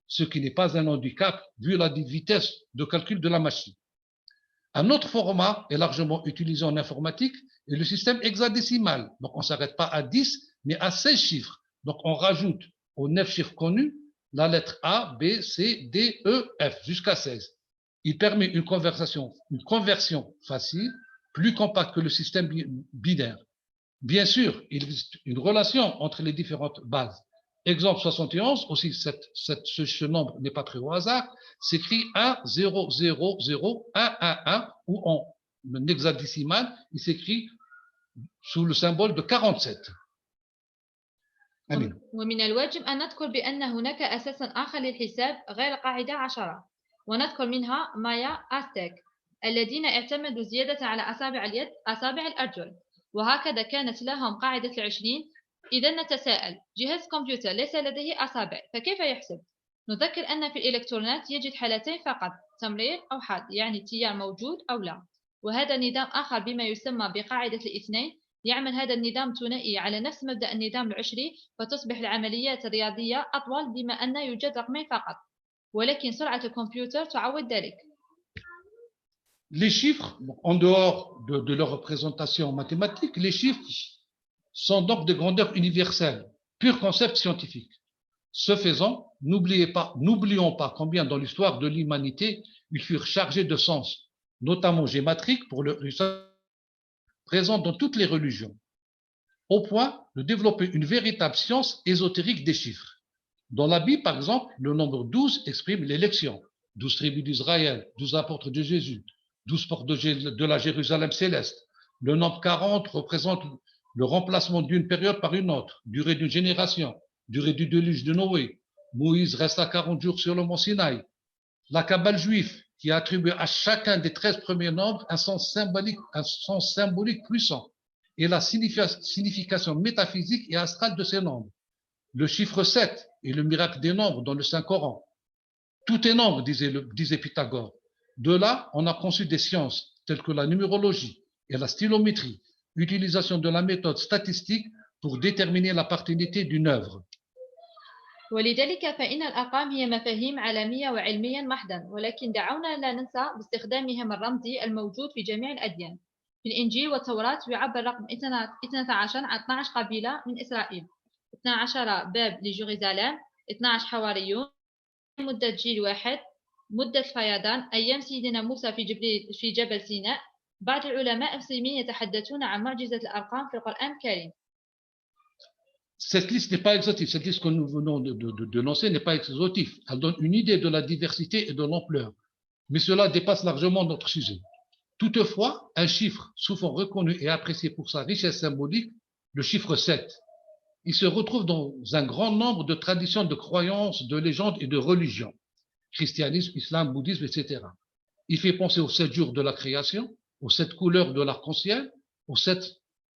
ce qui n'est pas un handicap vu la vitesse de calcul de la machine. Un autre format est largement utilisé en informatique est le système hexadécimal. Donc, on ne s'arrête pas à 10, mais à 16 chiffres. Donc, on rajoute aux 9 chiffres connus la lettre A, B, C, D, E, F, jusqu'à 16. Il permet une conversion facile, plus compacte que le système binaire. Bien sûr, il existe une relation entre les différentes bases. Exemple 71, aussi ce nombre n'est pas pris au hasard, s'écrit 1, 0, 0, 0, 1, 1, 1, ou en hexadécimal, il s'écrit sous le symbole de 47. أمين. ومن الواجب أن نذكر بأن هناك أساسا آخر للحساب غير قاعدة 10 ونذكر منها مايا أستيك الذين اعتمدوا زيادة على أصابع اليد أصابع الأرجل وهكذا كانت لهم قاعدة 20. إذا نتساءل جهاز كمبيوتر ليس لديه أصابع فكيف يحسب؟ نذكر أن في الإلكترونات يوجد حالتين فقط تمرير أو حاد يعني التيار موجود أو لا وهذا نظام آخر بما يسمى بقاعدة 2 يعمل هذا النظام ثنائي على نفس مبدأ النظام العشري فتصبح العمليات الرياضية أطول بما أن يوجد رقمين فقط ولكن سرعة الكمبيوتر تعوض ذلك. Les chiffres, en dehors de leur représentation mathématique, les chiffres sont donc de grandeur universelle, pur concept scientifique. Ce faisant, n'oublions pas combien dans l'histoire de l'humanité, ils furent chargés de sens, notamment géométriques pour le présent dans toutes les religions, au point de développer une véritable science ésotérique des chiffres. Dans la Bible, par exemple, le nombre 12 exprime l'élection, 12 tribus d'Israël, 12 apôtres de Jésus, 12 portes de la Jérusalem céleste. Le nombre 40 représente le remplacement d'une période par une autre, durée d'une génération, durée du déluge de Noé. Moïse resta 40 jours sur le mont Sinaï. La Kabbale juive, qui a attribué à chacun des 13 premiers nombres un sens symbolique puissant et la signification métaphysique et astrale de ces nombres. Le chiffre 7 est le miracle des nombres dans le Saint-Coran. Tout est nombre, disait Pythagore. De là, on a conçu des sciences telles que la numérologie et la stylométrie, utilisation de la méthode statistique pour déterminer la paternité d'une œuvre. ولذلك فإن الأرقام هي مفاهيم عالمية وعلميا محضا ولكن دعونا لا ننسى باستخدامهم الرمزي الموجود في جميع الأديان. في الإنجيل والتوراة يعبر رقم 12 عن 12 قبيلة من إسرائيل 12 باب لجيروزالem 12 حواريون مدة جيل واحد مدة فيضان أيام سيدنا موسى في جبل سيناء. بعض العلماء المسلمين يتحدثون عن معجزة الأرقام في القرآن الكريم. Cette liste n'est pas exhaustive. Cette liste que nous venons de lancer n'est pas exhaustive. Elle donne une idée de la diversité et de l'ampleur. Mais cela dépasse largement notre sujet. Toutefois, un chiffre souvent reconnu et apprécié pour sa richesse symbolique, le chiffre 7, il se retrouve dans un grand nombre de traditions de croyances, de légendes et de religions. Christianisme, islam, bouddhisme, etc. Il fait penser aux 7 jours de la création, aux 7 couleurs de l'arc-en-ciel, aux 7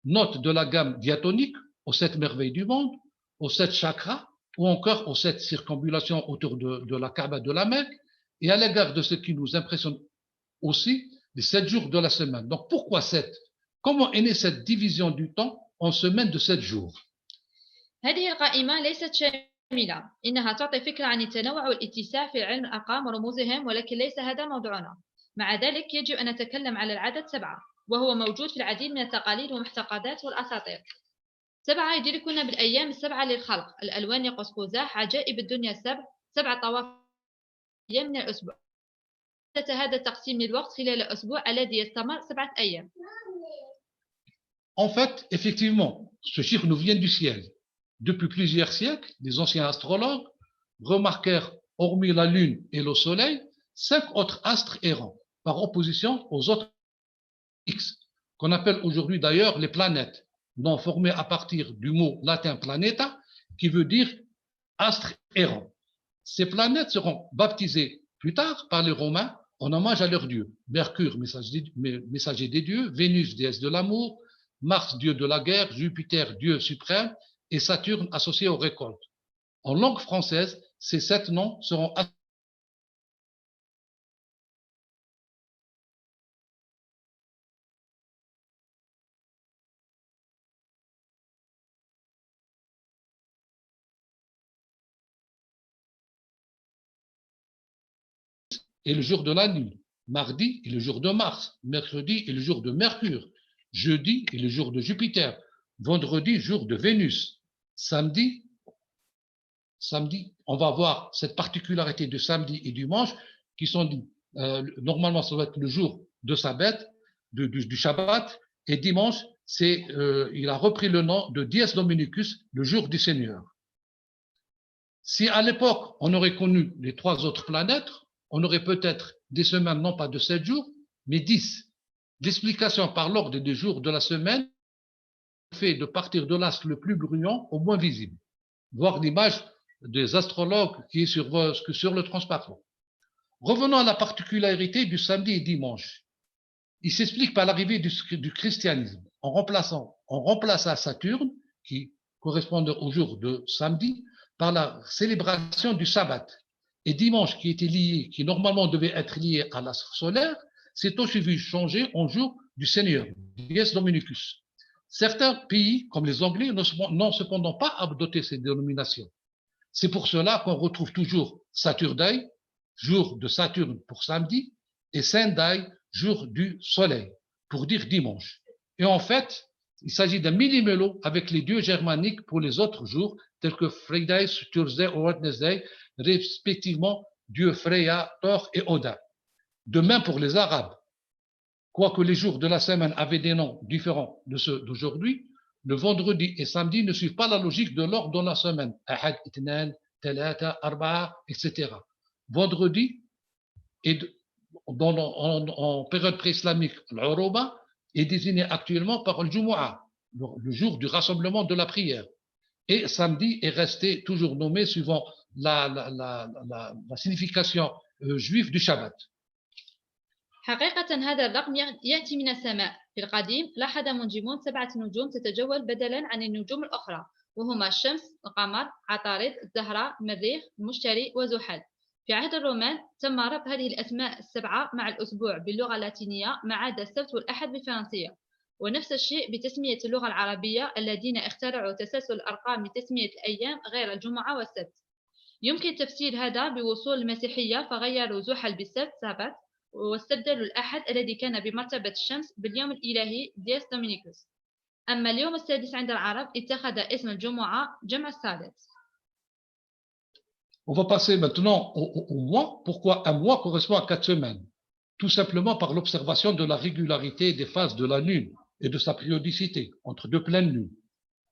notes de la gamme diatonique, aux 7 merveilles du monde, aux 7 chakras, ou encore aux 7 circambulations autour de la Kaaba de la Mecque, et à l'égard de ce qui nous impressionne aussi, les 7 jours de la semaine. Donc pourquoi 7? Comment est née cette division du temps en semaines de 7 jours? هذه القائمة ليست شاملة، إنها تعطي فكرة عن التنوع والاتساع في علم الأرقام ورموزهم، ولكن ليس هذا موضوعنا. مع ذلك يجب أن نتكلم على العدد 7 وهو موجود في العديد من التقاليد والمعتقدات والأساطير. 7 يدركنا بالأيام ال7 للخلق، الألوان يقص قزح، عجائب الدنيا 7 طواف أيام من الأسبوع. هذا التقسيم للوقت خلال الأسبوع الذي يستمر 7 أيام. En fait, effectivement, ce chiffre nous vient du ciel. Depuis plusieurs siècles, les anciens astrologues remarquèrent, hormis la Lune et le Soleil, 5 autres astres errants, par opposition aux autres X, qu'on appelle aujourd'hui d'ailleurs les planètes, nom formé à partir du mot latin planeta, qui veut dire astre errant. Ces planètes seront baptisées plus tard par les Romains en hommage à leurs dieux. Mercure, messager des dieux, Vénus, déesse de l'amour, Mars, dieu de la guerre, Jupiter, dieu suprême, et Saturne associé aux récoltes. En langue française, ces 7 noms seront et le jour de la Lune, mardi est le jour de Mars, mercredi est le jour de Mercure, jeudi est le jour de Jupiter, vendredi jour de Vénus, samedi, on va voir cette particularité de samedi et dimanche qui sont dit, normalement ça va être le jour de Sabbat, du Shabbat, et dimanche il a repris le nom de Dies Dominicus, le jour du Seigneur. Si à l'époque on aurait connu les 3 autres planètes, on aurait peut-être des semaines non pas de 7 jours, mais 10. L'explication par l'ordre des jours de la semaine fait de partir de l'astre le plus brillant au moins visible, voir l'image des astrologues qui est sur le transparent. Revenons à la particularité du samedi et dimanche. Il s'explique par l'arrivée du christianisme. On remplaça Saturne, qui correspondait au jour de samedi, par la célébration du sabbat. Et dimanche, qui normalement devait être lié à l'astre solaire, s'est aussi vu changer en jour du Seigneur, Dies Dominicus. Certains pays, comme les Anglais, n'ont cependant pas adopté ces dénominations. C'est pour cela qu'on retrouve toujours Saturday, jour de Saturne pour samedi, et Sunday, jour du soleil, pour dire dimanche. Et en fait, il s'agit d'un millimélo avec les dieux germaniques pour les autres jours, tels que Friday, Thursday ou Wednesday, respectivement dieux Freya, Thor et Odin. De même pour les Arabes. Quoique les jours de la semaine avaient des noms différents de ceux d'aujourd'hui, le vendredi et samedi ne suivent pas la logique de l'ordre de la semaine. Ahad, Itnan, Talata, Arba'a, etc. Vendredi, en période pré-islamique, l'Uruba est désigné actuellement par le Jumu'ah, le jour du rassemblement de la prière. Et samedi est resté toujours nommé suivant la signification juive du Shabbat. حقيقة هذا الرقم يأتي من السماء. في القديم لاحظ منجمون 7 نجوم تتجول بدلا عن النجوم الأخرى، وهما الشمس، القمر، عطارد، الزهرة، المريخ، المشتري وزحل. في عهد الرومان تم ربط هذه الأسماء السبعة مع الأسبوع باللغة اللاتينية ما عدا السبت والأحد بالفرنسية، ونفس الشيء بتسمية اللغة العربية الذين اخترعوا تسلسل الأرقام لتسمية الأيام غير الجمعة والسبت. يمكن تفسير هذا بوصول المسيحية فغيروا زحل بالسبت سابت، واستبدلوا الأحد الذي كان بمرتبة الشمس باليوم الإلهي ديس دومينيكوس. أما اليوم السادس عند العرب اتخذ اسم الجمعة جمع السادس. On va passer maintenant au mois. Pourquoi un mois correspond à 4 semaines? Tout simplement par l'observation de la régularité des phases de la Lune et de sa périodicité entre 2 pleines lunes.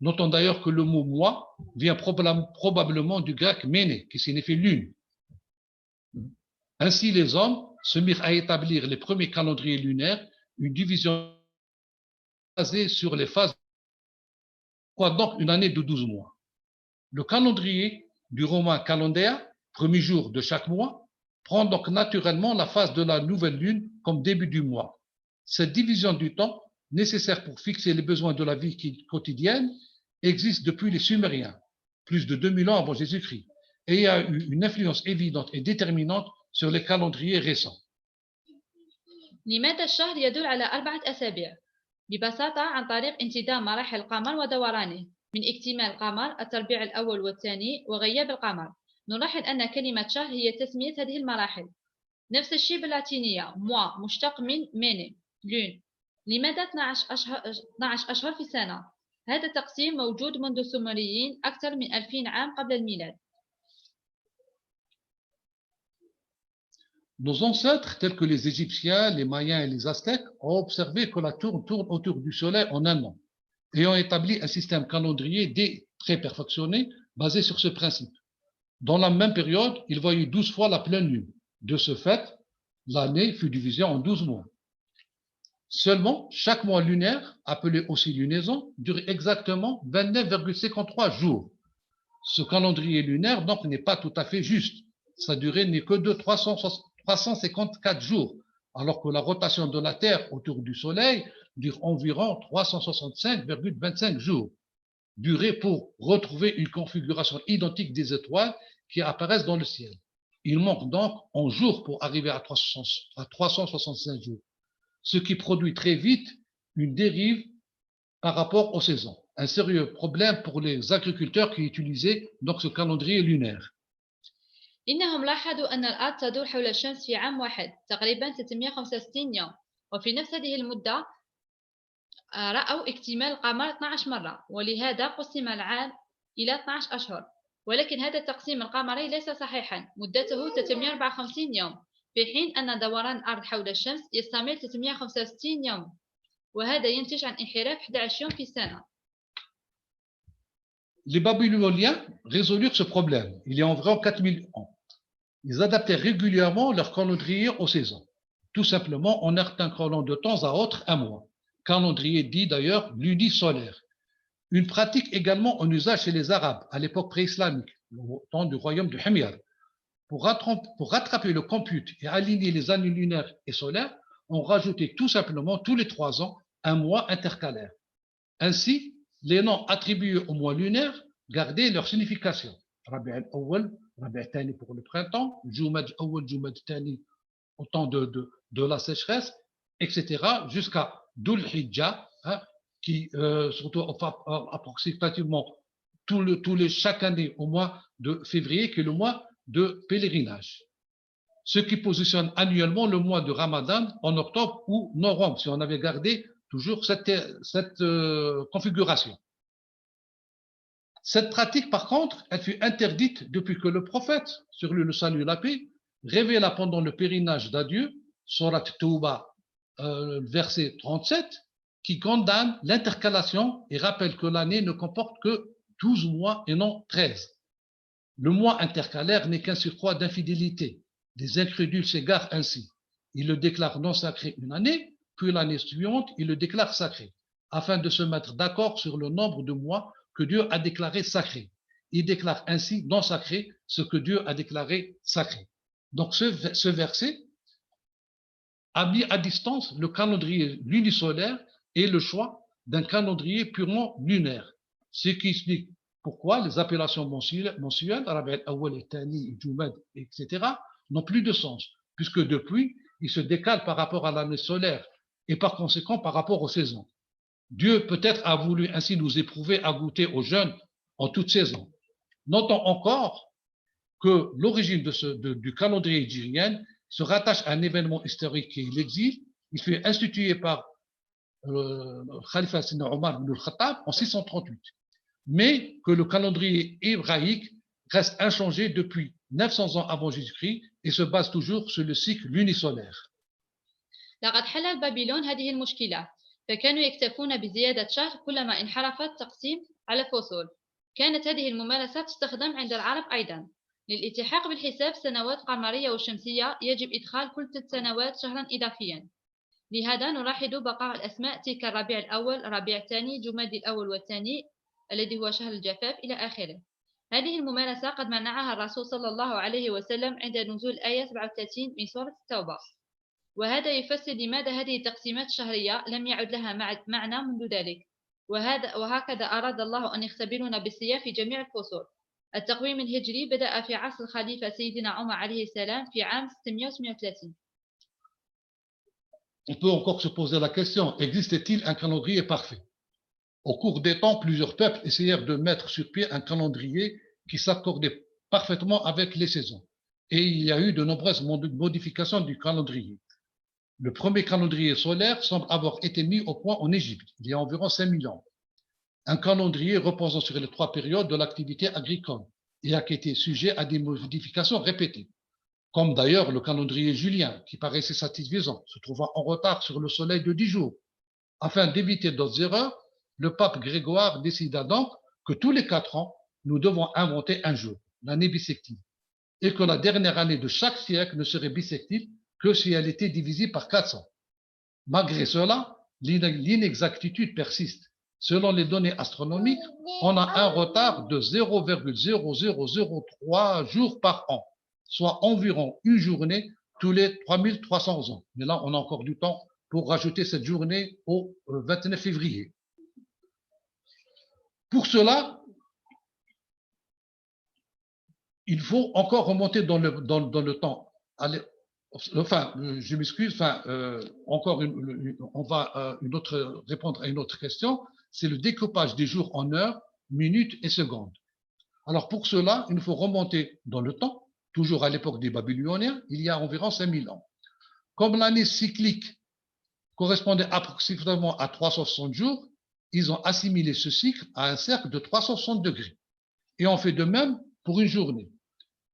Notons d'ailleurs que le mot mois vient probablement du grec méné, qui signifie lune. Ainsi, les hommes se mirent à établir les premiers calendriers lunaires, une division basée sur les phases, quoi donc une année de 12 mois. Le calendrier du romain Calendea, premier jour de chaque mois, prend donc naturellement la phase de la nouvelle lune comme début du mois. Cette division du temps, nécessaire pour fixer les besoins de la vie quotidienne, existe depuis les Sumériens, plus de 2000 ans avant Jésus-Christ, et a eu une influence évidente et déterminante sur les calendriers récents. لماذا الشهر يدل على 4 أسابيع؟ ببساطة عن طريق انتظام مراحل القمر ودورانه، من اكتمال القمر، التربيع الأول والثاني، وغياب القمر. نلاحظ أن كلمة شهر هي تسمية هذه المراحل. نفس الشيء باللاتينية، موا مشتق من ميني، لون. لماذا 12 أشهر في السنة؟ هذا التقسيم موجود منذ السومريين أكثر من 2000 عام قبل الميلاد. Nos ancêtres, tels que les Égyptiens, les Mayens et les Aztèques, ont observé que la Terre tourne autour du Soleil en un an, ayant établi un système calendrier dès très perfectionné, basé sur ce principe. Dans la même période, il voyait 12 fois la pleine lune. De ce fait, l'année fut divisée en 12 mois. Seulement, chaque mois lunaire, appelé aussi lunaison, dure exactement 29,53 jours. Ce calendrier lunaire, donc, n'est pas tout à fait juste. Sa durée n'est que de 354 jours, alors que la rotation de la Terre autour du Soleil dure environ 365,25 jours. Durée pour retrouver une configuration identique des étoiles qui apparaissent dans le ciel. Il manque donc en jours pour arriver à 365 jours, ce qui produit très vite une dérive par rapport aux saisons. Un sérieux problème pour les agriculteurs qui utilisaient donc ce calendrier lunaire. إنهم لاحظوا أن الأرض تدور حول الشمس في عام واحد تقريبا 365 يوم، وفي نفس هذه المدة رأوا اكتمال القمر 12 مرة، ولهذا قسم العام إلى 12 أشهر. ولكن هذا التقسيم القمري ليس صحيحا، مدته 354 يوم، في حين أن دوران الأرض حول الشمس يستمر 365 يوم، وهذا ينتج عن انحراف 11 يوم في السنة. Les Babyloniens résolurent ce problème il y a environ 4000 ans. Ils adaptaient régulièrement leur calendrier aux saisons, tout simplement en intercalant de temps à autre un mois. Calendrier dit d'ailleurs lunisolaire. Une pratique également en usage chez les Arabes à l'époque pré-islamique, au temps du royaume de Himyar. Pour rattraper le compute et aligner les années lunaires et solaires, on rajoutait tout simplement tous les 3 ans un mois intercalaire. Ainsi, les noms attribués au mois lunaire gardaient leur signification. Rabi' al-Awwal, Rabi' al-Thani pour le printemps, Jumad al-Awwal, Jumad al-Thani au temps de la sécheresse, etc. jusqu'à Dhul Hijjah, qui surtout approximativement chaque année au mois de février, qui est le mois de pèlerinage. Ce qui positionne annuellement le mois de Ramadan en octobre ou novembre, si on avait gardé toujours cette configuration. Cette pratique, par contre, elle fut interdite depuis que le prophète, sur lui le salut et la paix, révéla pendant le pèlerinage d'adieu, Surat Tawbah, verset 37, qui condamne l'intercalation et rappelle que l'année ne comporte que 12 mois et non 13. Le mois intercalaire n'est qu'un surcroît d'infidélité. Les incrédules s'égarent ainsi. Ils le déclarent non sacré une année, puis l'année suivante, ils le déclarent sacré, afin de se mettre d'accord sur le nombre de mois que Dieu a déclaré sacré. Ils déclarent ainsi non sacré ce que Dieu a déclaré sacré. Donc ce verset a mis à distance le calendrier lunisolaire et le choix d'un calendrier purement lunaire. Ce qui explique pourquoi les appellations mensuelles, Rabi' al-Awwal, Thani, Jumad, etc., n'ont plus de sens, puisque depuis, ils se décalent par rapport à l'année solaire et par conséquent par rapport aux saisons. Dieu peut-être a voulu ainsi nous éprouver à goûter au jeûne en toute saison. Notons encore que l'origine du calendrier hijrien se rattache à un événement historique qui est l'exil. Il fut institué par Khalifa Sina Omar ibn al-Khattab en 638, mais que le calendrier hébraïque reste inchangé depuis 900 ans avant Jésus-Christ et se base toujours sur le cycle lunisolaire. لقد حل البابلون هذه المشكلة، فكانوا يكتفون بزيادة شهر كلما انحرف التقسيم على فصول. كانت هذه الممارسة تستخدم عند العرب أيضا. للالتحاق بالحساب سنوات قمرية وشمسية يجب إدخال كل 3 سنوات شهرا إضافيا. لهذا نلاحظ بقاء الأسماء تلك الربيع الأول، ربيع الثاني، جمادي الأول والثاني الذي هو شهر الجفاف إلى آخره. هذه الممارسة قد منعها الرسول صلى الله عليه وسلم عند نزول الآية 37 من سورة التوبة، وهذا يفسر لماذا هذه التقسيمات الشهرية لم يعد لها معنى منذ ذلك. وهكذا أراد الله أن يختبرنا بالصيام في جميع الفصول. التقويم الهجري بدأ في عصر الخليفة سيدنا عمر عليه السلام في عام 638. On peut encore se poser la question, existe-t-il un calendrier parfait? Au cours des temps, plusieurs peuples essayèrent de mettre sur pied un calendrier qui s'accordait parfaitement avec les saisons. Et il y a eu de nombreuses modifications du calendrier. Le premier calendrier solaire semble avoir été mis au point en Égypte, il y a environ 5000 ans. Un calendrier reposant sur les 3 périodes de l'activité agricole et a été sujet à des modifications répétées, comme d'ailleurs le calendrier julien qui paraissait satisfaisant, se trouvant en retard sur le soleil de 10 jours. Afin d'éviter d'autres erreurs, le pape Grégoire décida donc que tous les 4 ans, nous devons inventer un jour, l'année bissectile, et que la dernière année de chaque siècle ne serait bissectile que si elle était divisée par 400. Malgré cela, l'inexactitude persiste. Selon les données astronomiques, on a un retard de 0,0003 jours par an, soit environ une journée tous les 3300 ans. Mais là, on a encore du temps pour rajouter cette journée au 29 février. Pour cela, il faut encore remonter dans le temps. Enfin, je m'excuse, encore on va répondre à une autre question, c'est le découpage des jours en heures, minutes et secondes. Alors pour cela, il nous faut remonter dans le temps, toujours à l'époque des Babyloniens, il y a environ 5000 ans. Comme l'année cyclique correspondait approximativement à 360 jours, ils ont assimilé ce cycle à un cercle de 360 degrés. Et on fait de même pour une journée.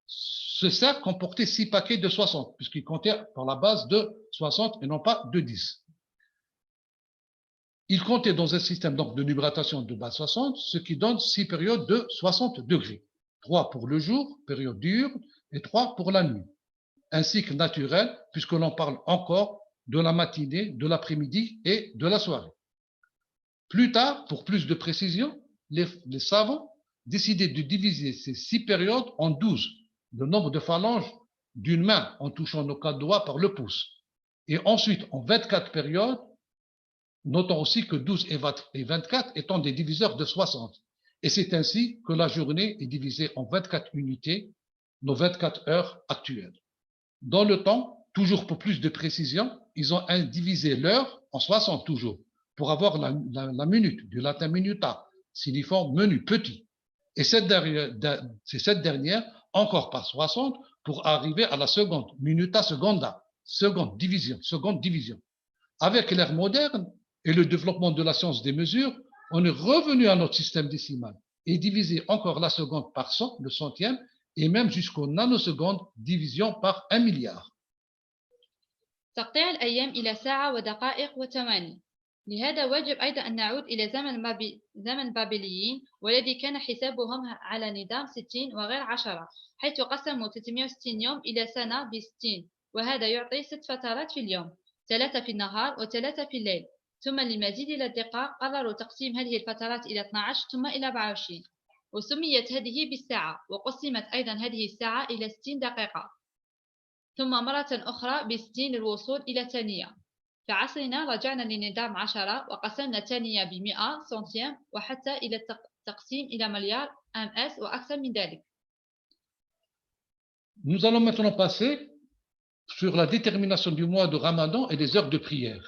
Ce cercle comportait 6 paquets de 60, puisqu'il comptait par la base de 60 et non pas de 10. Il comptait dans un système donc, de numération de base 60, ce qui donne 6 périodes de 60 degrés. 3 pour le jour, période diurne, et 3 pour la nuit. Un cycle naturel, puisque l'on parle encore de la matinée, de l'après-midi et de la soirée. Plus tard, pour plus de précision, les savants décidaient de diviser ces 6 périodes en 12, le nombre de phalanges d'une main en touchant nos 4 doigts par le pouce. Et ensuite, en 24 périodes, notons aussi que 12 et 24 étant des diviseurs de 60. Et c'est ainsi que la journée est divisée en 24 unités, nos 24 heures actuelles. Dans le temps, toujours pour plus de précision, ils ont divisé l'heure en 60 toujours, pour avoir la minute, du latin minuta, signifiant menu, petit. Et c'est cette dernière, encore par 60, pour arriver à la seconde, minuta seconda, seconde division. Avec l'ère moderne et le développement de la science des mesures, on est revenu à notre système décimal et divisé encore la seconde par 100, le centième, et même jusqu'aux nanosecondes, division par 1 milliard. تقطيع الأيام إلى ساعة ودقائق وثواني. لهذا واجب أيضا أن نعود إلى زمن البابليين والذي كان حسابهم على نظام 60 وغير 10 حيث قسموا 360 يوم إلى سنة ب60 وهذا يعطي 6 فترات في اليوم 3 في النهار و3 في الليل ثم للمزيد إلى الدقة قرروا تقسيم هذه الفترات إلى 12 ثم إلى 24 وسميت هذه بالساعة وقسمت أيضا هذه الساعة إلى 60 دقيقة ثم مرة أخرى ب60 للوصول إلى ثانية. في عصرنا رجعنا لنظام 10 وقسمنا ثانية ب100 سنتيم وحتى إلى التقسيم إلى مليار MS وأكثر من ذلك. Nous allons maintenant passer sur la détermination du mois de Ramadan et des heures de prière.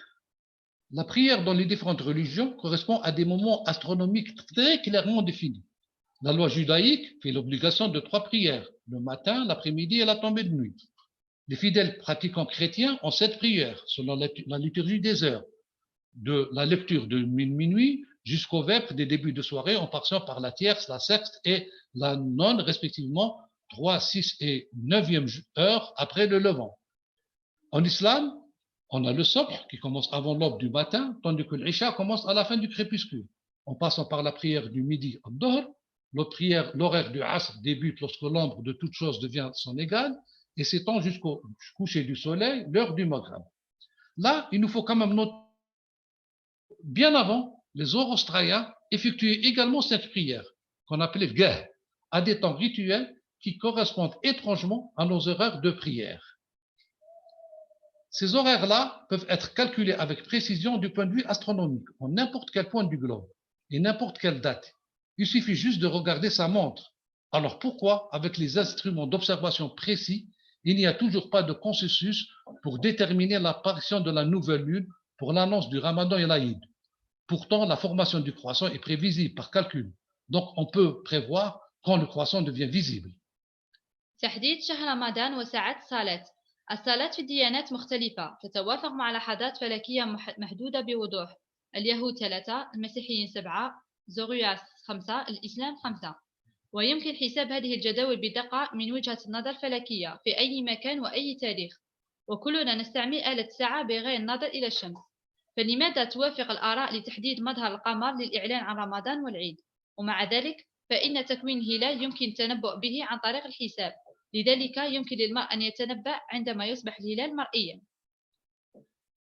La prière dans les différentes religions correspond à des moments astronomiques très clairement définis. La loi judaïque fait l'obligation de 3 prières, le matin, l'après-midi et la tombée de nuit. Les fidèles pratiquants chrétiens ont 7 prières, selon la liturgie des heures, de la lecture de minuit jusqu'au vêpres des débuts de soirée, en passant par la tierce, la sexte et la nonne, respectivement, 3, 6 et 9e heure après le levant. En islam, on a le sabh qui commence avant l'aube du matin, tandis que l'isha commence à la fin du crépuscule, en passant par la prière du midi au dohr. L'horaire du asr débute lorsque l'ombre de toute chose devient son égale et s'étend jusqu'au coucher du soleil, l'heure du maghrib. Là, il nous faut quand même noter, bien avant, les Zoroastriens effectuaient également cette prière, qu'on appelait gah, à des temps rituels qui correspondent étrangement à nos horaires de prière. Ces horaires-là peuvent être calculés avec précision du point de vue astronomique, en n'importe quel point du globe et n'importe quelle date. Il suffit juste de regarder sa montre. Alors pourquoi, avec les instruments d'observation précis, il n'y a toujours pas de consensus pour déterminer l'apparition de la nouvelle lune pour l'annonce du Ramadan et l'Aïd? Pourtant, la formation du croissant est prévisible par calcul. Donc, on peut prévoir quand le croissant devient visible. تحديد شهر رمضان وساعات الصلاة. الصلاة في الديانات مختلفة تتوافق مع لحظات فلكية محدودة بوضوح. اليهود 3، المسيحيين 7، زوغياس 5، الإسلام 5. ويمكن حساب هذه الجداول بدقة من وجهة النظر الفلكية في أي مكان وأي تاريخ وكلنا نستعمل آلة الساعة بغير النظر إلى الشمس. فلماذا توافق الآراء لتحديد مظهر القمر للإعلان عن رمضان والعيد؟ ومع ذلك فإن تكوين الهلال يمكن التنبؤ به عن طريق الحساب، لذلك يمكن للمرء أن يتنبأ عندما يصبح الهلال مرئيا.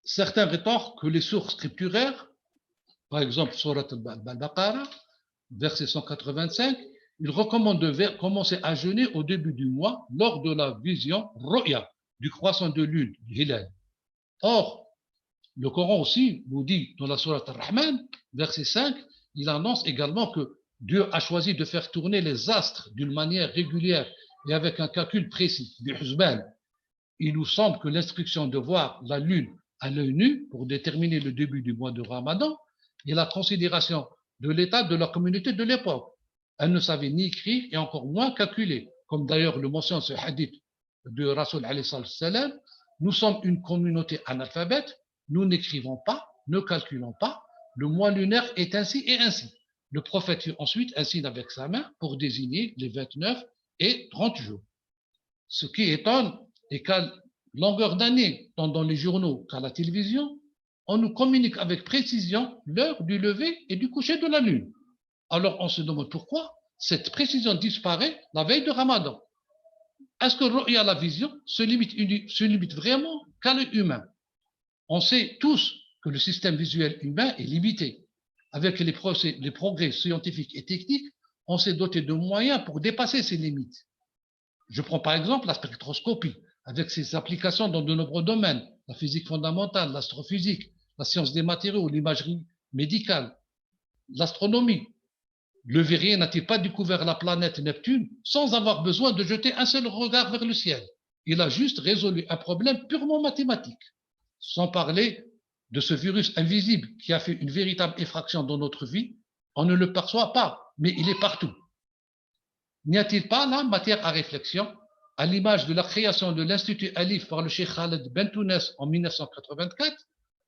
Certains rétorquent que les sources scripturaires, par exemple Surat al-Baqarah, verset 185, il recommande de commencer à jeûner au début du mois lors de la vision Ru'ya, du croissant de lune, du Hilal. Or, le Coran aussi nous dit dans la Sourate Ar-Rahman, verset 5, il annonce également que Dieu a choisi de faire tourner les astres d'une manière régulière et avec un calcul précis, du Husban. Il nous semble que l'instruction de voir la lune à l'œil nu pour déterminer le début du mois de Ramadan et la considération de l'état de la communauté de l'époque. Elle ne savait ni écrire et encore moins calculer, comme d'ailleurs le mentionne ce hadith de Rasul alayhi salam. Nous sommes une communauté analphabète, nous n'écrivons pas, ne calculons pas, le mois lunaire est ainsi et ainsi. Le prophète fit ensuite un signe avec sa main pour désigner les 29 et 30 jours. Ce qui étonne est qu'à longueur d'année, tant dans les journaux qu'à la télévision, on nous communique avec précision l'heure du lever et du coucher de la lune. Alors on se demande pourquoi cette précision disparaît la veille de Ramadan. Est-ce que Ru'ya, la vision, se limite vraiment qu'à l'œil humain? On sait tous que le système visuel humain est limité. Avec les progrès scientifiques et techniques, on s'est doté de moyens pour dépasser ces limites. Je prends par exemple la spectroscopie, avec ses applications dans de nombreux domaines, la physique fondamentale, l'astrophysique, la science des matériaux, l'imagerie médicale, l'astronomie. Le Verrier n'a-t-il pas découvert la planète Neptune sans avoir besoin de jeter un seul regard vers le ciel? Il a juste résolu un problème purement mathématique. Sans parler de ce virus invisible qui a fait une véritable effraction dans notre vie, on ne le perçoit pas, mais il est partout. N'y a-t-il pas là matière à réflexion, à l'image de la création de l'Institut Alif par le Cheikh Khaled Bentounes en 1984?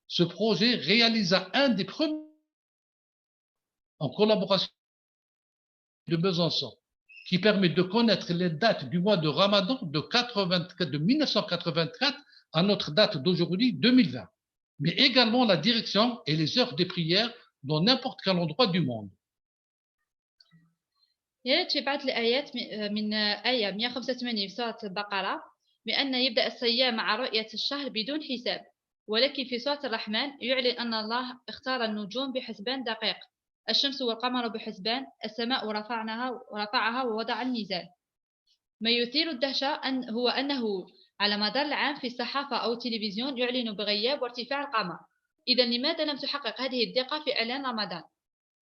Ce projet réalisa un des premiers en collaboration de Besançon, qui permet de connaître les dates du mois de Ramadan de 1984 à notre date d'aujourd'hui, 2020, mais également la direction et les heures des prières dans n'importe quel endroit du monde. يرد في بعض الآيات من آية 185 في سورة البقرة بأن يبدأ الصيام مع رؤية الشهر بدون حساب، ولكن في سورة الرحمن يعلن أن الله اختار النجوم بحسبان دقيق، الشمس والقمر بحسبان، السماء ورفعها ووضع الميزان. ما يثير الدهشة هو أنه على مدار العام في الصحافة أو التلفزيون يعلن بغياب وارتفاع القمر. إذا لماذا لم تحقق هذه الدقة في إعلان رمضان؟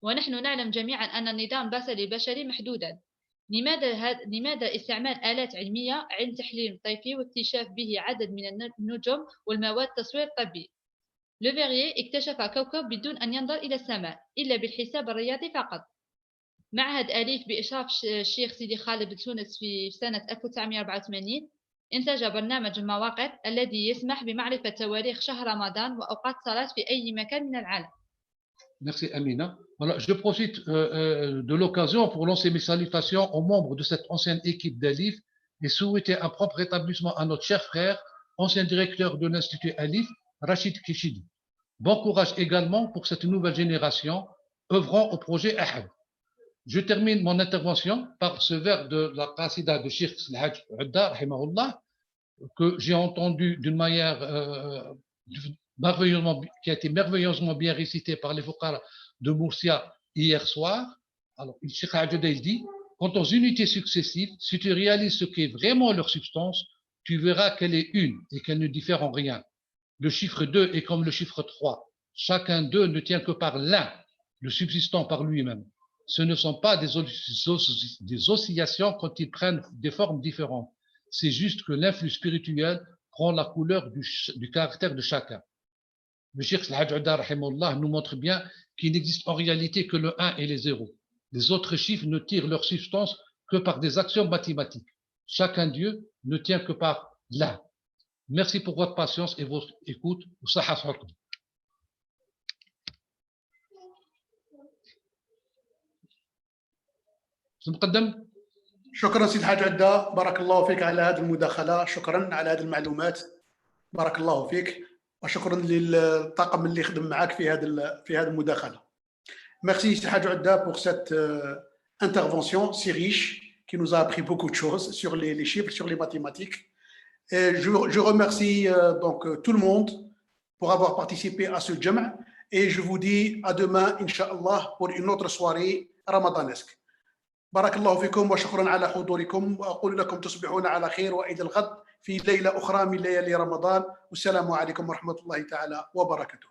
ونحن نعلم جميعا أن النظام البصري البشري محدودا. لماذا استعمال آلات علمية عند تحليل الطيفي واكتشاف به عدد من النجوم والمواد التصوير الطبي؟ Le Verrier اكتشف كوكب بدون أن ينظر إلى السماء إلا بالحساب الرياضي فقط. معهد أليف بإشراف الشيخ سيدي خالد بن تونس في سنة 1984 انتج برنامج المواقيت الذي يسمح بمعرفة تواريخ شهر رمضان وأوقات الصلاة في أي مكان من العالم. Merci Amina. Voilà, je profite de l'occasion pour lancer mes salutations aux membres de cette ancienne équipe d'Alif et souhaiter un propre rétablissement à notre cher frère, ancien directeur de l'Institut Alif, Rachid Kishidi. Bon courage également pour cette nouvelle génération œuvrant au projet Ahad. Je termine mon intervention par ce vers de la qasida de Cheikh Al-Hajj Udda, rahimahullah, que j'ai entendu d'une manière qui a été merveilleusement bien récité par les fuqara de Moursia hier soir. Alors, le Cheikh Al-Hajj Udda dit, quant aux unités successives, si tu réalises ce qu'est vraiment leur substance, tu verras qu'elle est une et qu'elle ne diffère en rien. Le chiffre 2 est comme le chiffre 3. Chacun d'eux ne tient que par l'un, le subsistant par lui-même. Ce ne sont pas des oscillations quand ils prennent des formes différentes. C'est juste que l'influx spirituel prend la couleur du caractère de chacun. Le Cheikh Al-Hajj Udda rahimahullah nous montre bien qu'il n'existe en réalité que le 1 et les 0. Les autres chiffres ne tirent leur substance que par des actions mathématiques. Chacun d'eux ne tient que par l'un. Merci pour votre patience et votre écoute. شكرا سيد الحاج عدة، بارك الله فيك على هذه المداخلة، شكرا على هذه المعلومات، بارك الله فيك، وشكرا للطاقم اللي خدم معك في هذه المداخلة. Merci Sahaj Adda pour cette intervention si riche qui nous a appris beaucoup de choses sur les chiffres, sur les mathématiques. Et je remercie donc tout le monde pour avoir participé à ce jam' et je vous dis à demain, Inch'Allah, pour une autre soirée ramadanesque. بارك الله فيكم وشكرا على حضوركم وأقول لكم تصبحون على خير وإلى الغد في ليلة أخرى من ليالي رمضان والسلام عليكم ورحمة الله تعالى وبركاته.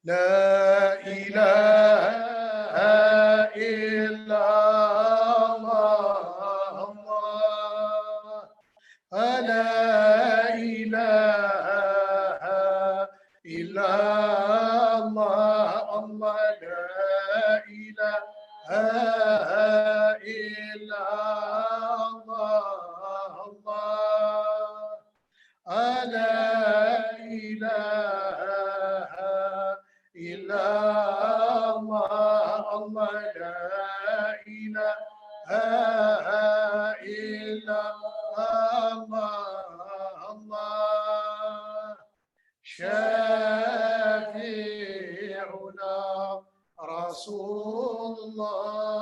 لا إله إلا الله لا إله إلا الله الله لا إله إلا الله الله لا إله إلا الله الله لا إله إلا الله الله شافعنا رسول الله